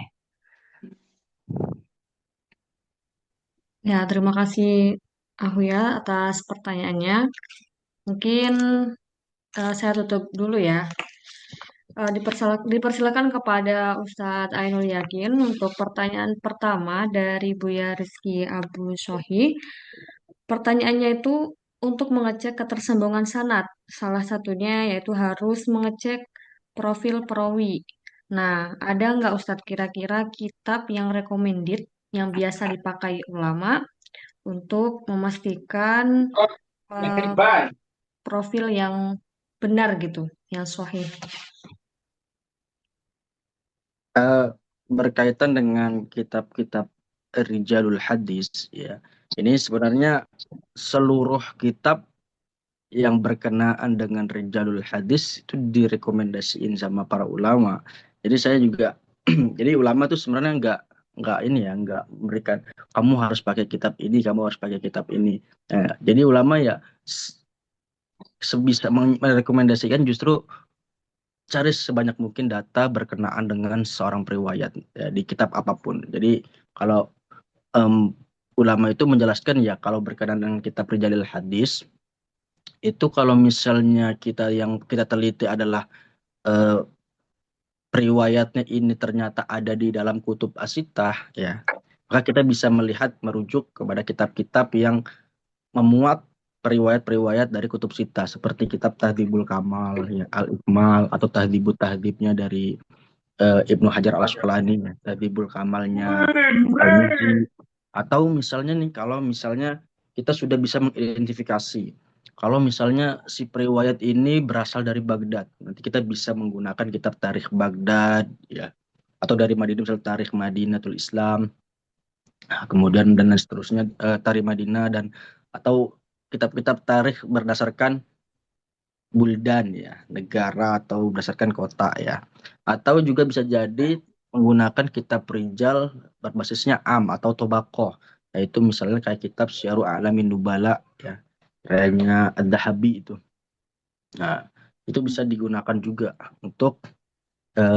Ya, terima kasih Ahuya atas pertanyaannya. Mungkin saya tutup dulu ya. Dipersilakan kepada Ustadz Ainul Yakin untuk pertanyaan pertama dari Buya Rizky Abu Shohi. Pertanyaannya itu untuk mengecek ketersambungan sanad. Salah satunya yaitu harus mengecek profil perawi. Nah, ada nggak Ustadz kira-kira kitab yang recommended yang biasa dipakai ulama untuk memastikan eh, profil yang benar gitu, yang sahih? Eh, Berkaitan dengan kitab-kitab Rijalul Hadis, ya, ini sebenarnya seluruh kitab yang berkenaan dengan Rijalul Hadis itu direkomendasiin sama para ulama. Jadi saya juga, jadi ulama tuh sebenarnya nggak ini ya, nggak memberikan kamu harus pakai kitab ini, kamu harus pakai kitab ini. Jadi ulama ya sebisa merekomendasikan justru cari sebanyak mungkin data berkenaan dengan seorang periwayat ya, di kitab apapun. Jadi kalau em, ulama itu menjelaskan ya kalau berkenaan dengan kitab Rijalil Hadis itu kalau misalnya yang kita teliti adalah eh, riwayatnya ini ternyata ada di dalam kutub asitah ya, maka kita bisa melihat merujuk kepada kitab-kitab yang memuat periwayat-periwayat dari kutub sita seperti kitab Tahdhibul Kamal ya, Al-Ikmal atau Tahdhibut Tahdhibnya dari Ibnu Hajar Al-Asqalani ya, Tahdhibul Kamalnya Al-Mizzi, atau misalnya nih kalau misalnya kita sudah bisa mengidentifikasi kalau misalnya si periwayat ini berasal dari Baghdad, nanti kita bisa menggunakan kitab Tarikh Baghdad ya, atau dari Madinah misalnya Tarikh Madinatul Islam. Nah, kemudian dan lain seterusnya Tarikh Madinah dan atau kitab-kitab tarikh berdasarkan buldan ya, negara atau berdasarkan kota ya. Atau juga bisa jadi menggunakan kitab rijal berbasisnya am atau tobaqoh, yaitu misalnya kayak kitab Syiaru A'lamin Nubala ya, karyanya Ad-Dahabi itu. Nah, itu bisa digunakan juga untuk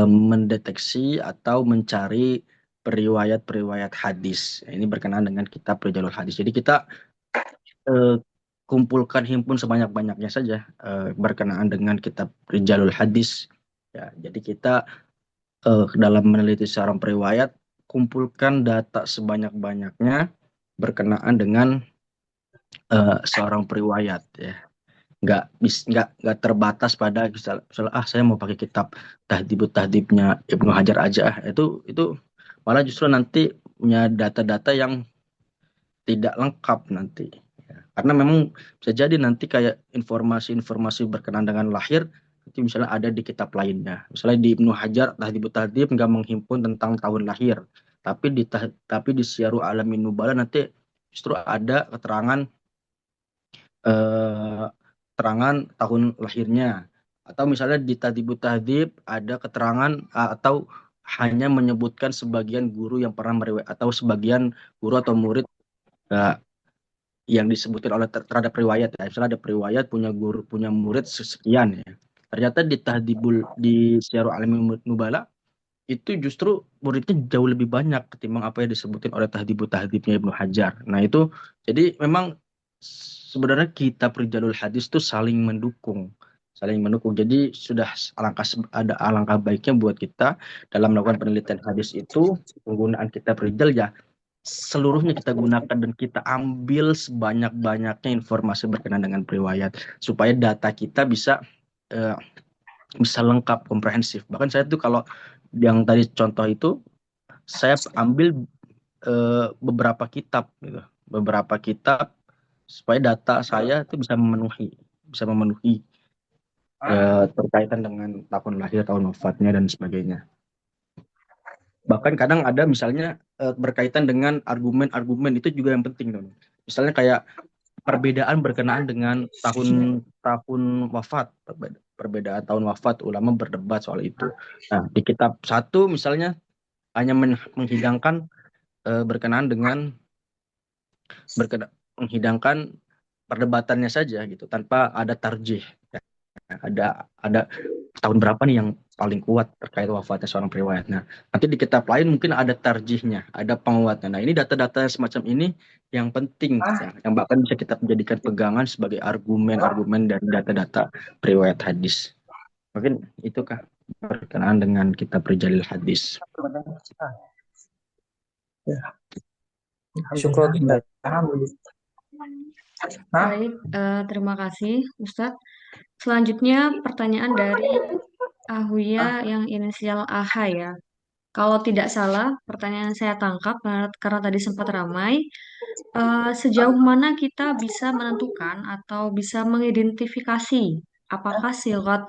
mendeteksi atau mencari periwayat-periwayat hadis. Ini berkenaan dengan kitab Rijalul Hadis. Jadi kita eh, kumpulkan himpun sebanyak-banyaknya saja berkenaan dengan kitab Rijalul Hadis. Ya, jadi kita dalam meneliti seorang periwayat kumpulkan data sebanyak-banyaknya berkenaan dengan seorang periwayat ya. Nggak terbatas pada misalnya saya mau pakai kitab Tahdhibut Tahdhibnya Ibnu Hajar aja. Itu malah justru nanti punya data-data yang tidak lengkap nanti. Ya. Karena memang bisa jadi nanti kayak informasi-informasi berkenaan dengan lahir nanti misalnya ada di kitab lainnya. Misalnya di Ibnu Hajar Tahdhibut Tahdhib nggak menghimpun tentang tahun lahir, tapi di Syiaru Alamin Nubala nanti justru ada eh, keterangan tahun lahirnya. Atau misalnya di Tahdhibut Tahdhib ada keterangan atau hanya menyebutkan sebagian guru yang pernah meriwayat atau sebagian guru atau murid eh, yang disebutkan oleh terhadap riwayat ya. Misalnya ada periwayat punya guru punya murid sekian ya. Ternyata di Syiarul Alamin Nubala itu justru muridnya jauh lebih banyak ketimbang apa yang disebutkan oleh Tahdhibut Tahdhibnya Ibnu Hajar. Nah itu jadi memang sebenarnya kitab Rijalul Hadis itu saling mendukung. Jadi sudah ada alangkah baiknya buat kita dalam melakukan penelitian hadis itu penggunaan kitab Rijal ya seluruhnya kita gunakan dan kita ambil sebanyak-banyaknya informasi berkenaan dengan periwayat supaya data kita eh, bisa lengkap komprehensif. Bahkan saya tuh kalau yang tadi contoh itu saya ambil beberapa kitab supaya data saya itu bisa memenuhi terkaitan dengan tahun lahir, tahun wafatnya dan sebagainya. Bahkan kadang ada misalnya berkaitan dengan argumen-argumen itu juga yang penting teman. Misalnya kayak perbedaan berkenaan dengan tahun wafat, perbedaan tahun wafat, ulama berdebat soal itu. Nah, di kitab satu misalnya hanya menghidangkan berkenaan dengan menghidangkan perdebatannya saja gitu tanpa ada tarjih. Ya, ada tahun berapa nih yang paling kuat terkait wafatnya seorang periwayat. Nah, nanti di kitab lain mungkin ada tarjihnya, ada penguatnya. Nah, ini data-data semacam ini yang penting, ya, yang bahkan bisa kita menjadikan pegangan sebagai argumen-argumen dan data-data periwayat hadis. Mungkin itukah berkenaan dengan kitab Rijalil Hadis. Syukron. Baik, terima kasih Ustadz. Selanjutnya pertanyaan dari Ahuya yang inisial AH ya. Kalau tidak salah, pertanyaan saya tangkap karena tadi sempat ramai. Sejauh mana kita bisa menentukan atau bisa mengidentifikasi apakah silat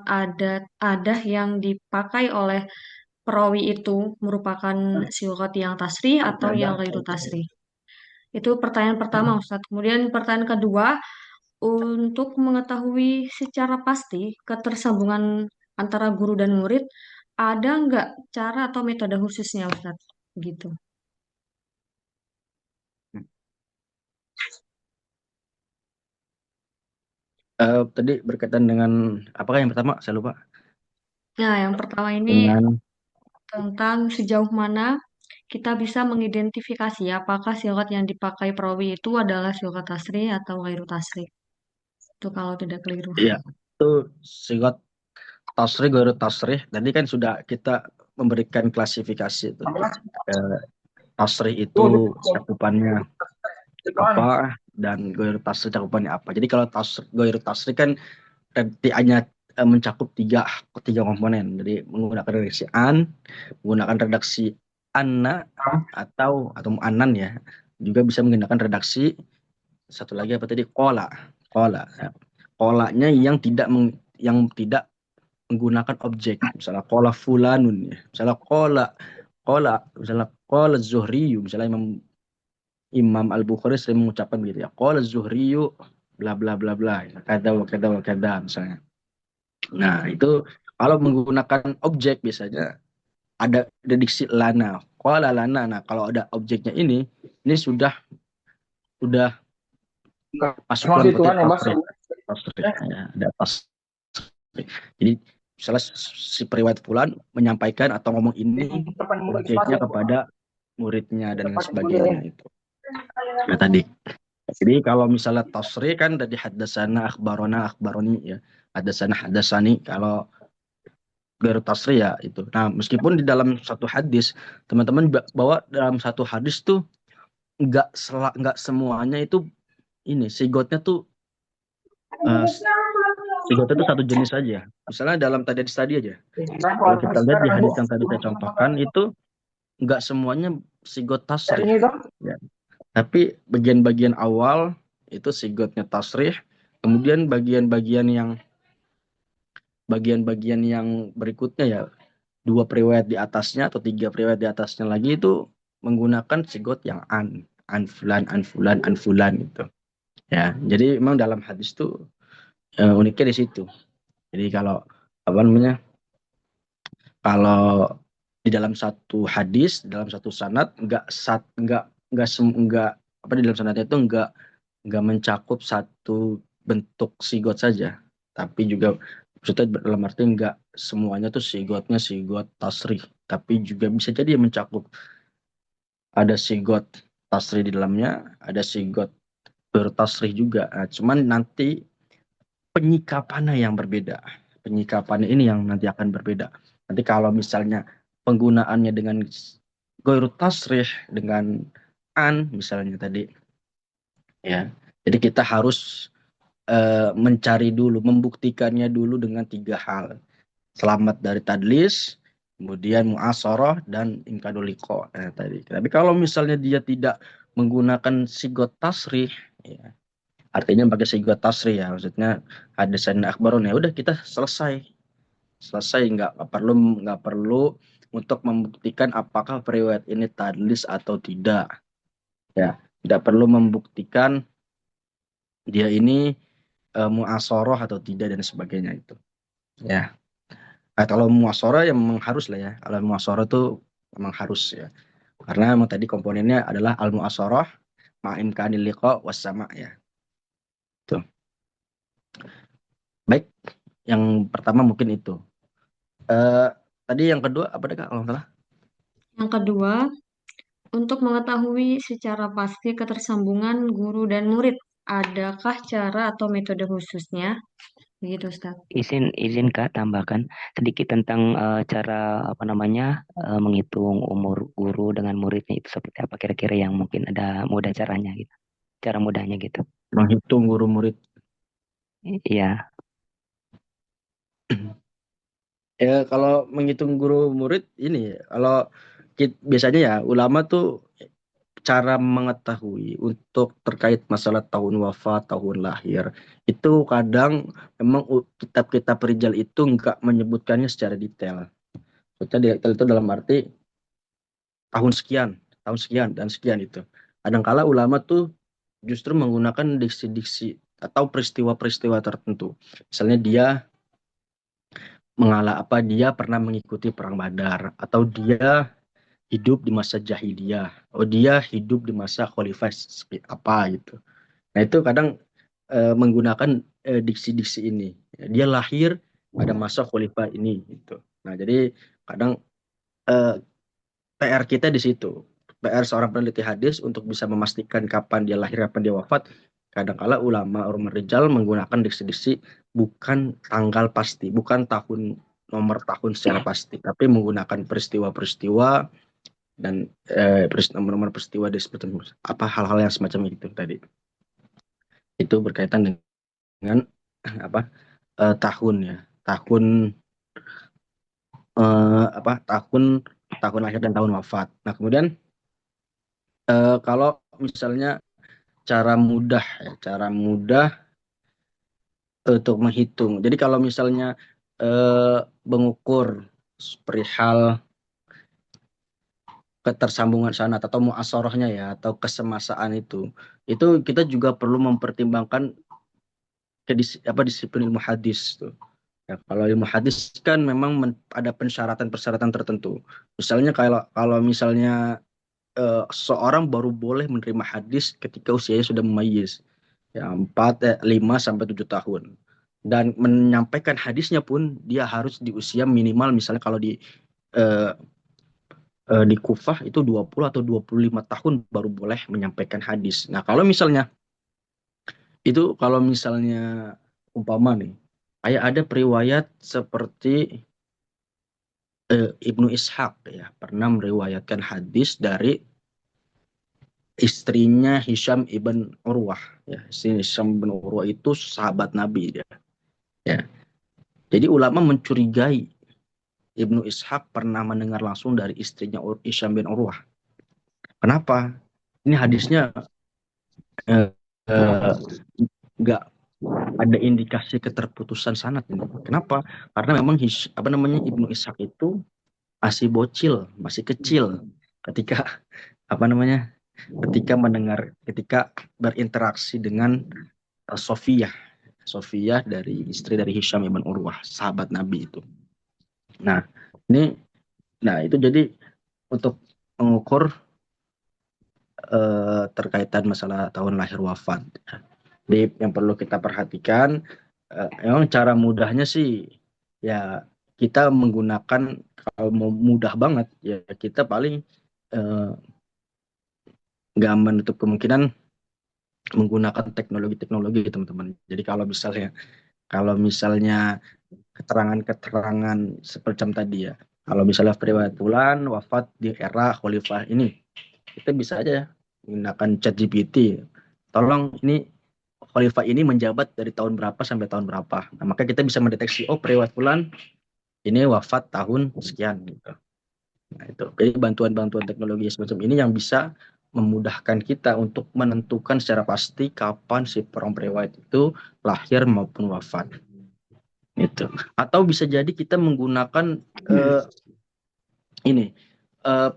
adah yang dipakai oleh perawi itu merupakan silat yang tasrih atau yang ghairu tasrih? Itu pertanyaan pertama, Ustadz. Kemudian pertanyaan kedua, untuk mengetahui secara pasti ketersambungan antara guru dan murid, ada nggak cara atau metode khususnya, Ustadz? Gitu. Tadi berkaitan dengan apakah yang pertama? Saya lupa. Nah, yang pertama ini Dengan tentang sejauh mana kita bisa mengidentifikasi apakah sigat yang dipakai perawi itu adalah sigat tasri atau ghairu tasri. Itu kalau tidak keliru. Iya, itu sigot tasrih, ghairu tasrih. Tadi kan sudah kita memberikan klasifikasi itu. Tasrih itu cakupannya apa dan ghairu tasrih cakupannya apa. Jadi kalau ghairu tasrih kan hanya mencakup tiga komponen. Jadi menggunakan redaksi an, menggunakan redaksi anna atau anan ya. Juga bisa menggunakan redaksi satu lagi apa tadi, kola. Ya. Kolanya yang tidak menggunakan objek. Misalnya kola fulanun ya. Misalnya misalnya kola zuhriyu, misalnya Imam Al-Bukhari sering mengucapkan begitu ya. Qala Zuhriyu bla bla bla bla. Kada wa kada wa kada misalnya. Nah, itu kalau menggunakan objek biasanya ada diksi lana. Qala lana. Nah, kalau ada objeknya ini sudah masuk dalam konteks tasrih. Ya, ada tasrih. Jadi misalnya si periwayat fulan menyampaikan atau ngomong ini objeknya kepada muridnya dan lain sebagainya itu. Nah, tadi. Jadi kalau misalnya tasri kan tadi hadasana akhbaroni ya. Hadasani kalau ghairu tasri ya itu. Nah, meskipun di dalam satu hadis teman-teman bawa dalam satu hadis tuh enggak semuanya itu ini sigotnya tuh sigotnya tuh satu jenis saja. Misalnya dalam hadis tadi aja. Kalau kita lihat di hadis yang tadi saya contohkan itu enggak semuanya sigot tasri. Ya. Tapi bagian-bagian awal itu sigotnya tasrih, kemudian bagian-bagian yang berikutnya ya, 2 periwayat di atasnya atau 3 periwayat di atasnya lagi itu menggunakan sigot yang an fulan gitu. Ya, jadi memang dalam hadis itu uniknya di situ. Jadi kalau apa namanya? Kalau di dalam satu hadis, dalam satu sanad enggak di dalam sanadnya itu enggak mencakup satu bentuk sigot saja, tapi juga maksudnya dalam arti enggak semuanya tuh sigotnya sigot tasrih, tapi juga bisa jadi mencakup ada sigot tasrih di dalamnya, ada sigot bertasrih juga. Nah, cuman nanti penyikapannya yang berbeda. Penyikapannya ini yang nanti akan berbeda. Nanti kalau misalnya penggunaannya dengan ghairu tasrih dengan an misalnya tadi ya. Jadi kita harus mencari dulu, membuktikannya dulu dengan 3 hal. Selamat dari tadlis, kemudian muasarah dan imkadul liqa. Nah, tadi. Tapi kalau misalnya dia tidak menggunakan sigot tasrih ya, artinya pakai sigot tasrih ya, maksudnya hadasan akhbarun ya udah kita selesai nggak perlu untuk membuktikan apakah periwayat ini tadlis atau tidak ya, tidak perlu membuktikan dia ini muasoroh atau tidak dan sebagainya itu ya. Nah, kalau muasoroh ya memang harus lah ya, kalau muasoroh itu memang harus ya, karena memang tadi komponennya adalah al muasoroh ma'in kanil liqa wassama ya. Tuh. Baik, yang pertama mungkin itu. Tadi yang kedua apa deh Kak kalau nggak salah? Yang kedua, untuk mengetahui secara pasti ketersambungan guru dan murid, adakah cara atau metode khususnya? Begitu, Ustaz. Izin Kak tambahkan sedikit tentang cara apa namanya menghitung umur guru dengan muridnya itu seperti apa kira-kira yang mungkin ada mudah caranya gitu. Cara mudahnya gitu. Menghitung guru murid. Iya. Ya kalau menghitung guru murid ini kalau biasanya ya ulama tuh cara mengetahui untuk terkait masalah tahun wafat, tahun lahir itu kadang memang kitab-kitab rijal itu enggak menyebutkannya secara detail. Maksudnya detail itu dalam arti tahun sekian dan sekian itu. Kadangkala ulama tuh justru menggunakan diksi-diksi atau peristiwa-peristiwa tertentu. Misalnya dia pernah mengikuti perang Badar atau dia hidup di masa jahiliyah. Oh, dia hidup di masa khalifah apa gitu. Nah, itu kadang menggunakan diksi-diksi ini. Dia lahir pada masa khalifah ini gitu. Nah, jadi kadang PR kita di situ. PR seorang peneliti hadis untuk bisa memastikan kapan dia lahir, kapan dia wafat. Kadangkala ulama rijal menggunakan diksi-diksi bukan tanggal pasti, bukan nomor tahun secara pasti, tapi menggunakan peristiwa-peristiwa dan nomor peristiwa di seperti apa hal-hal yang semacam itu tadi. Itu berkaitan dengan apa tahun ya, tahun lahir dan tahun wafat. Nah kemudian kalau misalnya cara mudah untuk menghitung. Jadi kalau misalnya mengukur perihal ketersambungan sanad atau muasorohnya ya, atau kesemasaan itu kita juga perlu mempertimbangkan disiplin ilmu hadis tuh. Ya, kalau ilmu hadis kan memang ada persyaratan-persyaratan tertentu. Misalnya kalau misalnya seorang baru boleh menerima hadis ketika usianya sudah memayyiz, ya 5 sampai 7 tahun. Dan menyampaikan hadisnya pun dia harus di usia minimal, misalnya kalau di Kufah itu 20 atau 25 tahun baru boleh menyampaikan hadis. Nah, kalau misalnya umpama nih, kayak ada periwayat seperti Ibnu Ishaq ya, pernah meriwayatkan hadis dari istrinya Hisham ibn Urwah ya. Hisham ibn Urwah itu sahabat Nabi dia. Ya. Jadi ulama mencurigai Ibnu Ishaq pernah mendengar langsung dari istrinya Hisham bin Urwah. Kenapa? Ini hadisnya nggak ada indikasi keterputusan sanad ini. Kenapa? Karena memang Ibnu Ishaq itu masih bocil, masih kecil ketika ketika berinteraksi dengan Sofiyah dari istri dari Hisham ibn Urwah, sahabat Nabi itu. Nah, itu jadi untuk mengukur terkaitan masalah tahun lahir wafat. Jadi yang perlu kita perhatikan, memang cara mudahnya sih ya kita menggunakan, kalau mau mudah banget ya kita paling nggak menutup kemungkinan menggunakan teknologi teman-teman. Jadi kalau misalnya keterangan-keterangan seperti tadi ya, kalau misalnya riwayat fulan wafat di era khalifah ini, kita bisa aja menggunakan ChatGPT. Tolong ini khalifah ini menjabat dari tahun berapa sampai tahun berapa. Nah, maka kita bisa mendeteksi riwayat fulan ini wafat tahun sekian gitu. Nah, itu. Jadi bantuan-bantuan teknologi semacam ini yang bisa memudahkan kita untuk menentukan secara pasti kapan si periwayat itu lahir maupun wafat. Itu. Atau bisa jadi kita menggunakan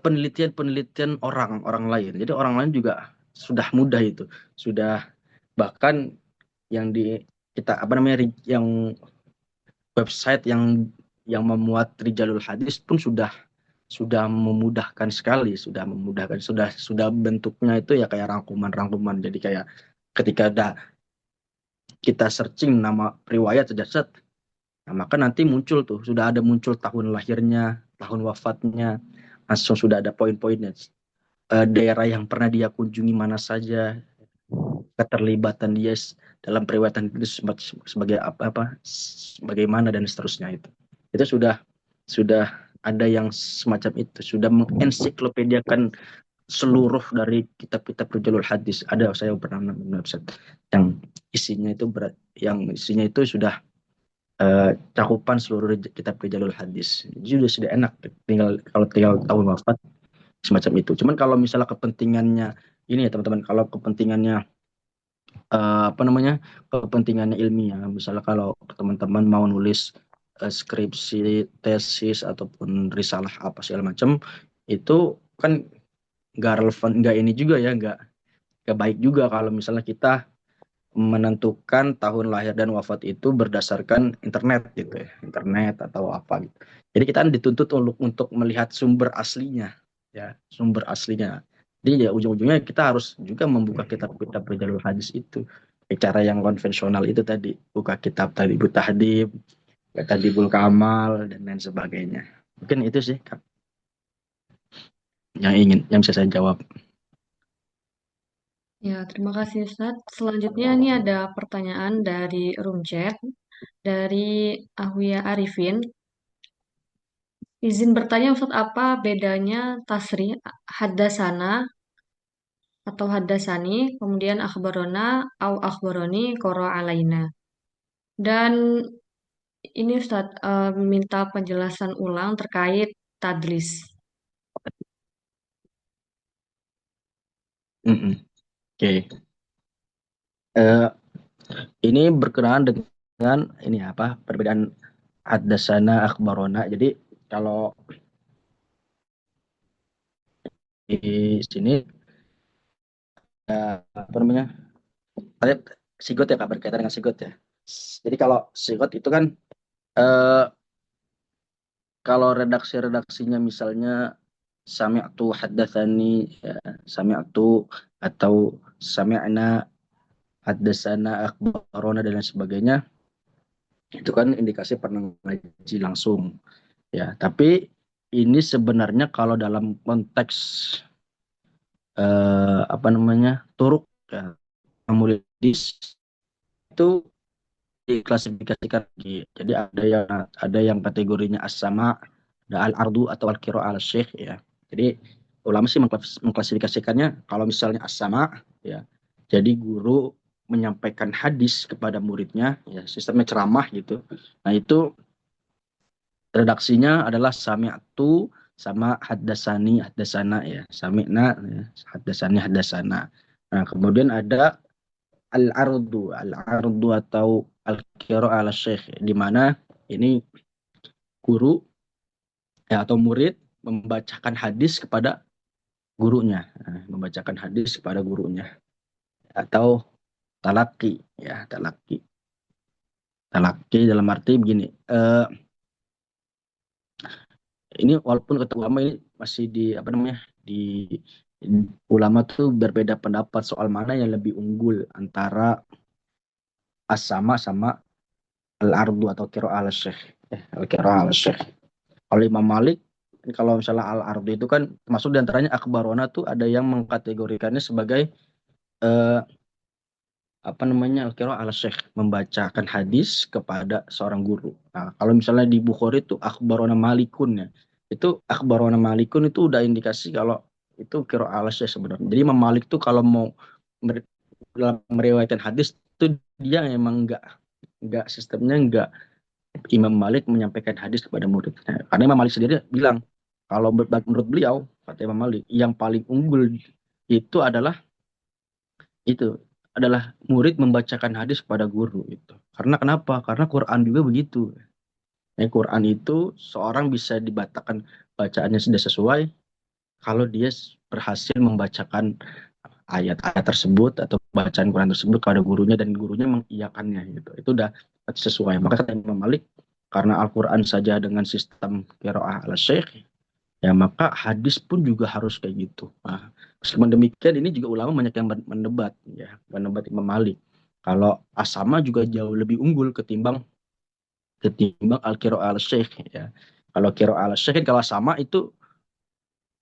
penelitian orang lain. Jadi orang lain juga sudah mudah itu. Sudah bahkan yang yang website yang memuat Rijalul Hadis pun sudah memudahkan sekali, sudah bentuknya itu ya kayak rangkuman. Jadi kayak ketika kita searching nama riwayat saja, nah, maka nanti sudah muncul tahun lahirnya, tahun wafatnya, langsung sudah ada poin-poinnya, daerah yang pernah dia kunjungi mana saja, keterlibatan dia dalam periwayatan itu sebagai bagaimana dan seterusnya. Itu sudah ada yang semacam itu, sudah mengensiklopediakan seluruh dari kitab-kitab Rijalul Hadis. Saya pernah nonton website yang isinya itu sudah cakupan seluruh kitab Rijalul Hadis. Jadi sudah enak, tinggal tahun wafat semacam itu. Cuman kalau misalnya kepentingannya ini ya teman-teman, kalau kepentingannya kepentingannya ilmiah, misalnya kalau teman-teman mau nulis skripsi, tesis ataupun risalah apa segala macam, itu kan nggak relevan, nggak ini juga ya, nggak baik juga kalau misalnya kita menentukan tahun lahir dan wafat itu berdasarkan internet gitu ya, internet atau apa gitu. Jadi kita dituntut untuk melihat sumber aslinya ya, sumber aslinya. Jadi ya ujung-ujungnya kita harus juga membuka kitab-kitab Rijalul Hadis itu, cara yang konvensional itu tadi, buka kitab tadi Tahdhibut Tahdhib, Tahdhibul Kamal dan lain sebagainya. Mungkin itu sih Kak. yang bisa saya jawab. Ya, terima kasih Ustadz. Selanjutnya ini ada pertanyaan dari room chat dari Ahwia Arifin. Izin bertanya Ustadz, apa bedanya tasri haddasana atau haddasani, kemudian akhbarona au akhbaroni qara alaina. Dan ini Ustadz minta penjelasan ulang terkait tadlis. Mm-mm. Oke. Eh, ini berkenaan dengan ini apa perbedaan hadasana akhbarona. Jadi kalau di sini apa namanya? Tadi sigot ya Kak, berkaitan dengan sigot ya. Jadi kalau sigot itu kan eh, kalau redaksinya misalnya sami'tu haddatsani ya, sami'tu atau sami'na haddatsana akhbarona dan lain sebagainya, itu kan indikasi pernah ngaji langsung ya. Tapi ini sebenarnya kalau dalam konteks apa namanya turuk ya, muridis itu diklasifikasikan lagi. Jadi ada yang kategorinya as-sama, ada al-ardu atau al-qira al-syekh ya. Jadi ulama sih mengklasifikasikannya kalau misalnya as-sama ya. Jadi guru menyampaikan hadis kepada muridnya ya, sistemnya ceramah gitu. Nah, itu redaksinya adalah sami'tu sama haddasani haddasana ya. Sami'na ya, haddasani haddasana. Nah, kemudian ada al-ardu atau al-qira'a ala syekh di mana ini guru ya atau murid membacakan hadis kepada gurunya. Nah, membacakan hadis kepada gurunya atau talaki ya, talaki. Talaki dalam arti begini, ini walaupun kata ulama ini masih di apa namanya di ulama tuh berbeda pendapat soal mana yang lebih unggul antara as-sama sama al-ardu atau qira'ah al-syekh. Al-qira'ah al-syekh. Kalau Imam Malik, kalau misalnya al-ardu itu kan termasuk diantaranya akhbarona tuh ada yang mengkategorikannya sebagai eh, apa namanya al-qira'ah al-syekh, membacakan hadis kepada seorang guru. Nah, kalau misalnya di Bukhari itu akhbarona malikun ya. Itu akhbarona malikun itu udah indikasi kalau itu qira'ah al-syekh sebenarnya. Jadi Imam Malik tuh kalau mau dalam meriwayatkan hadis itu dia emang nggak sistemnya nggak Imam Malik menyampaikan hadis kepada muridnya. Karena Imam Malik sendiri bilang, kalau menurut beliau, kata Imam Malik, yang paling unggul itu itu adalah murid membacakan hadis kepada guru itu. Karena kenapa? Karena Quran juga begitu. Quran itu seorang bisa dibatakan bacaannya sudah sesuai kalau dia berhasil membacakan ayat-ayat tersebut atau bacaan Quran tersebut kepada gurunya dan gurunya mengiyakannya gitu. Itu udah sesuai. Maka kata Imam Malik, karena Al-Quran saja dengan sistem qiraah al-syekh, ya maka hadis pun juga harus kayak gitu. Nah, meskipun demikian ini juga ulama banyak yang mendebat ya, mendebat Imam Malik. Kalau asama juga jauh lebih unggul ketimbang al-qiraah al-syekh ya. Kalau qiraah al-syekh kalau sama itu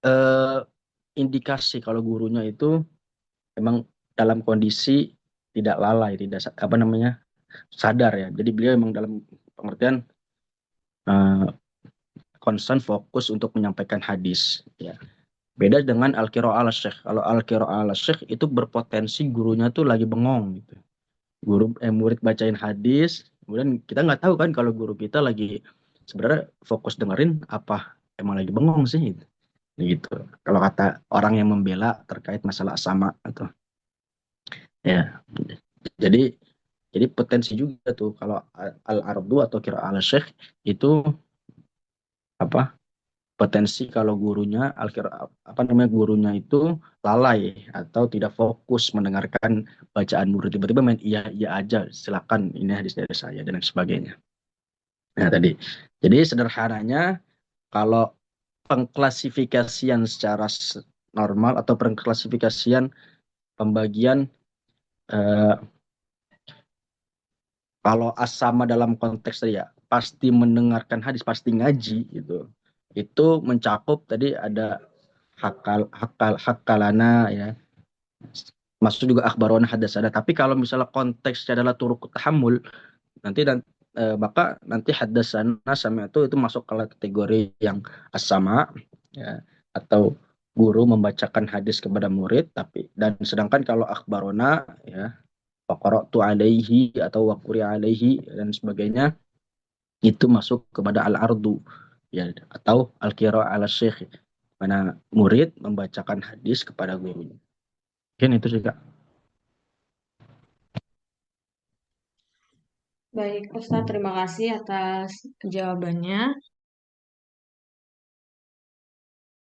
eh, indikasi kalau gurunya itu memang dalam kondisi tidak lalai, tidak apa namanya sadar ya. Jadi beliau memang dalam pengertian eh, concern fokus untuk menyampaikan hadis. Ya. Beda dengan al-qiraah al-syekh. Kalau al-qiraah al-syekh itu berpotensi gurunya tuh lagi bengong gitu. Murid bacain hadis, kemudian kita nggak tahu kan kalau guru kita lagi sebenarnya fokus dengerin apa emang lagi bengong sih gitu. Gitu. Kalau kata orang yang membela terkait masalah sama atau ya. Jadi potensi juga tuh kalau al-ardu atau kira al-syekh itu apa potensi kalau gurunya apa namanya gurunya itu lalai atau tidak fokus mendengarkan bacaan murid tiba-tiba main iya iya aja silakan ini hadis dari saya dan lain sebagainya. Nah tadi jadi sederhananya kalau pengklasifikasian secara normal atau pengklasifikasian pembagian eh, kalau asama dalam konteks tadi ya pasti mendengarkan hadis pasti ngaji gitu itu mencakup tadi ada hakalana ya, masuk juga akhbarona hadasana. Tapi kalau misalnya konteksnya adalah turuk tahammul, maka nanti hadasana sama itu masuk ke kategori yang as-sama ya, atau guru membacakan hadis kepada murid. Dan sedangkan kalau akhbarona ya, faqara'tu alaihi atau waquri alaihi dan sebagainya, itu masuk kepada al-ardu ya, atau al-qira'ah ala syekh, mana murid membacakan hadis kepada gurunya. Mungkin itu juga. Baik, Ustadz, terima kasih atas jawabannya.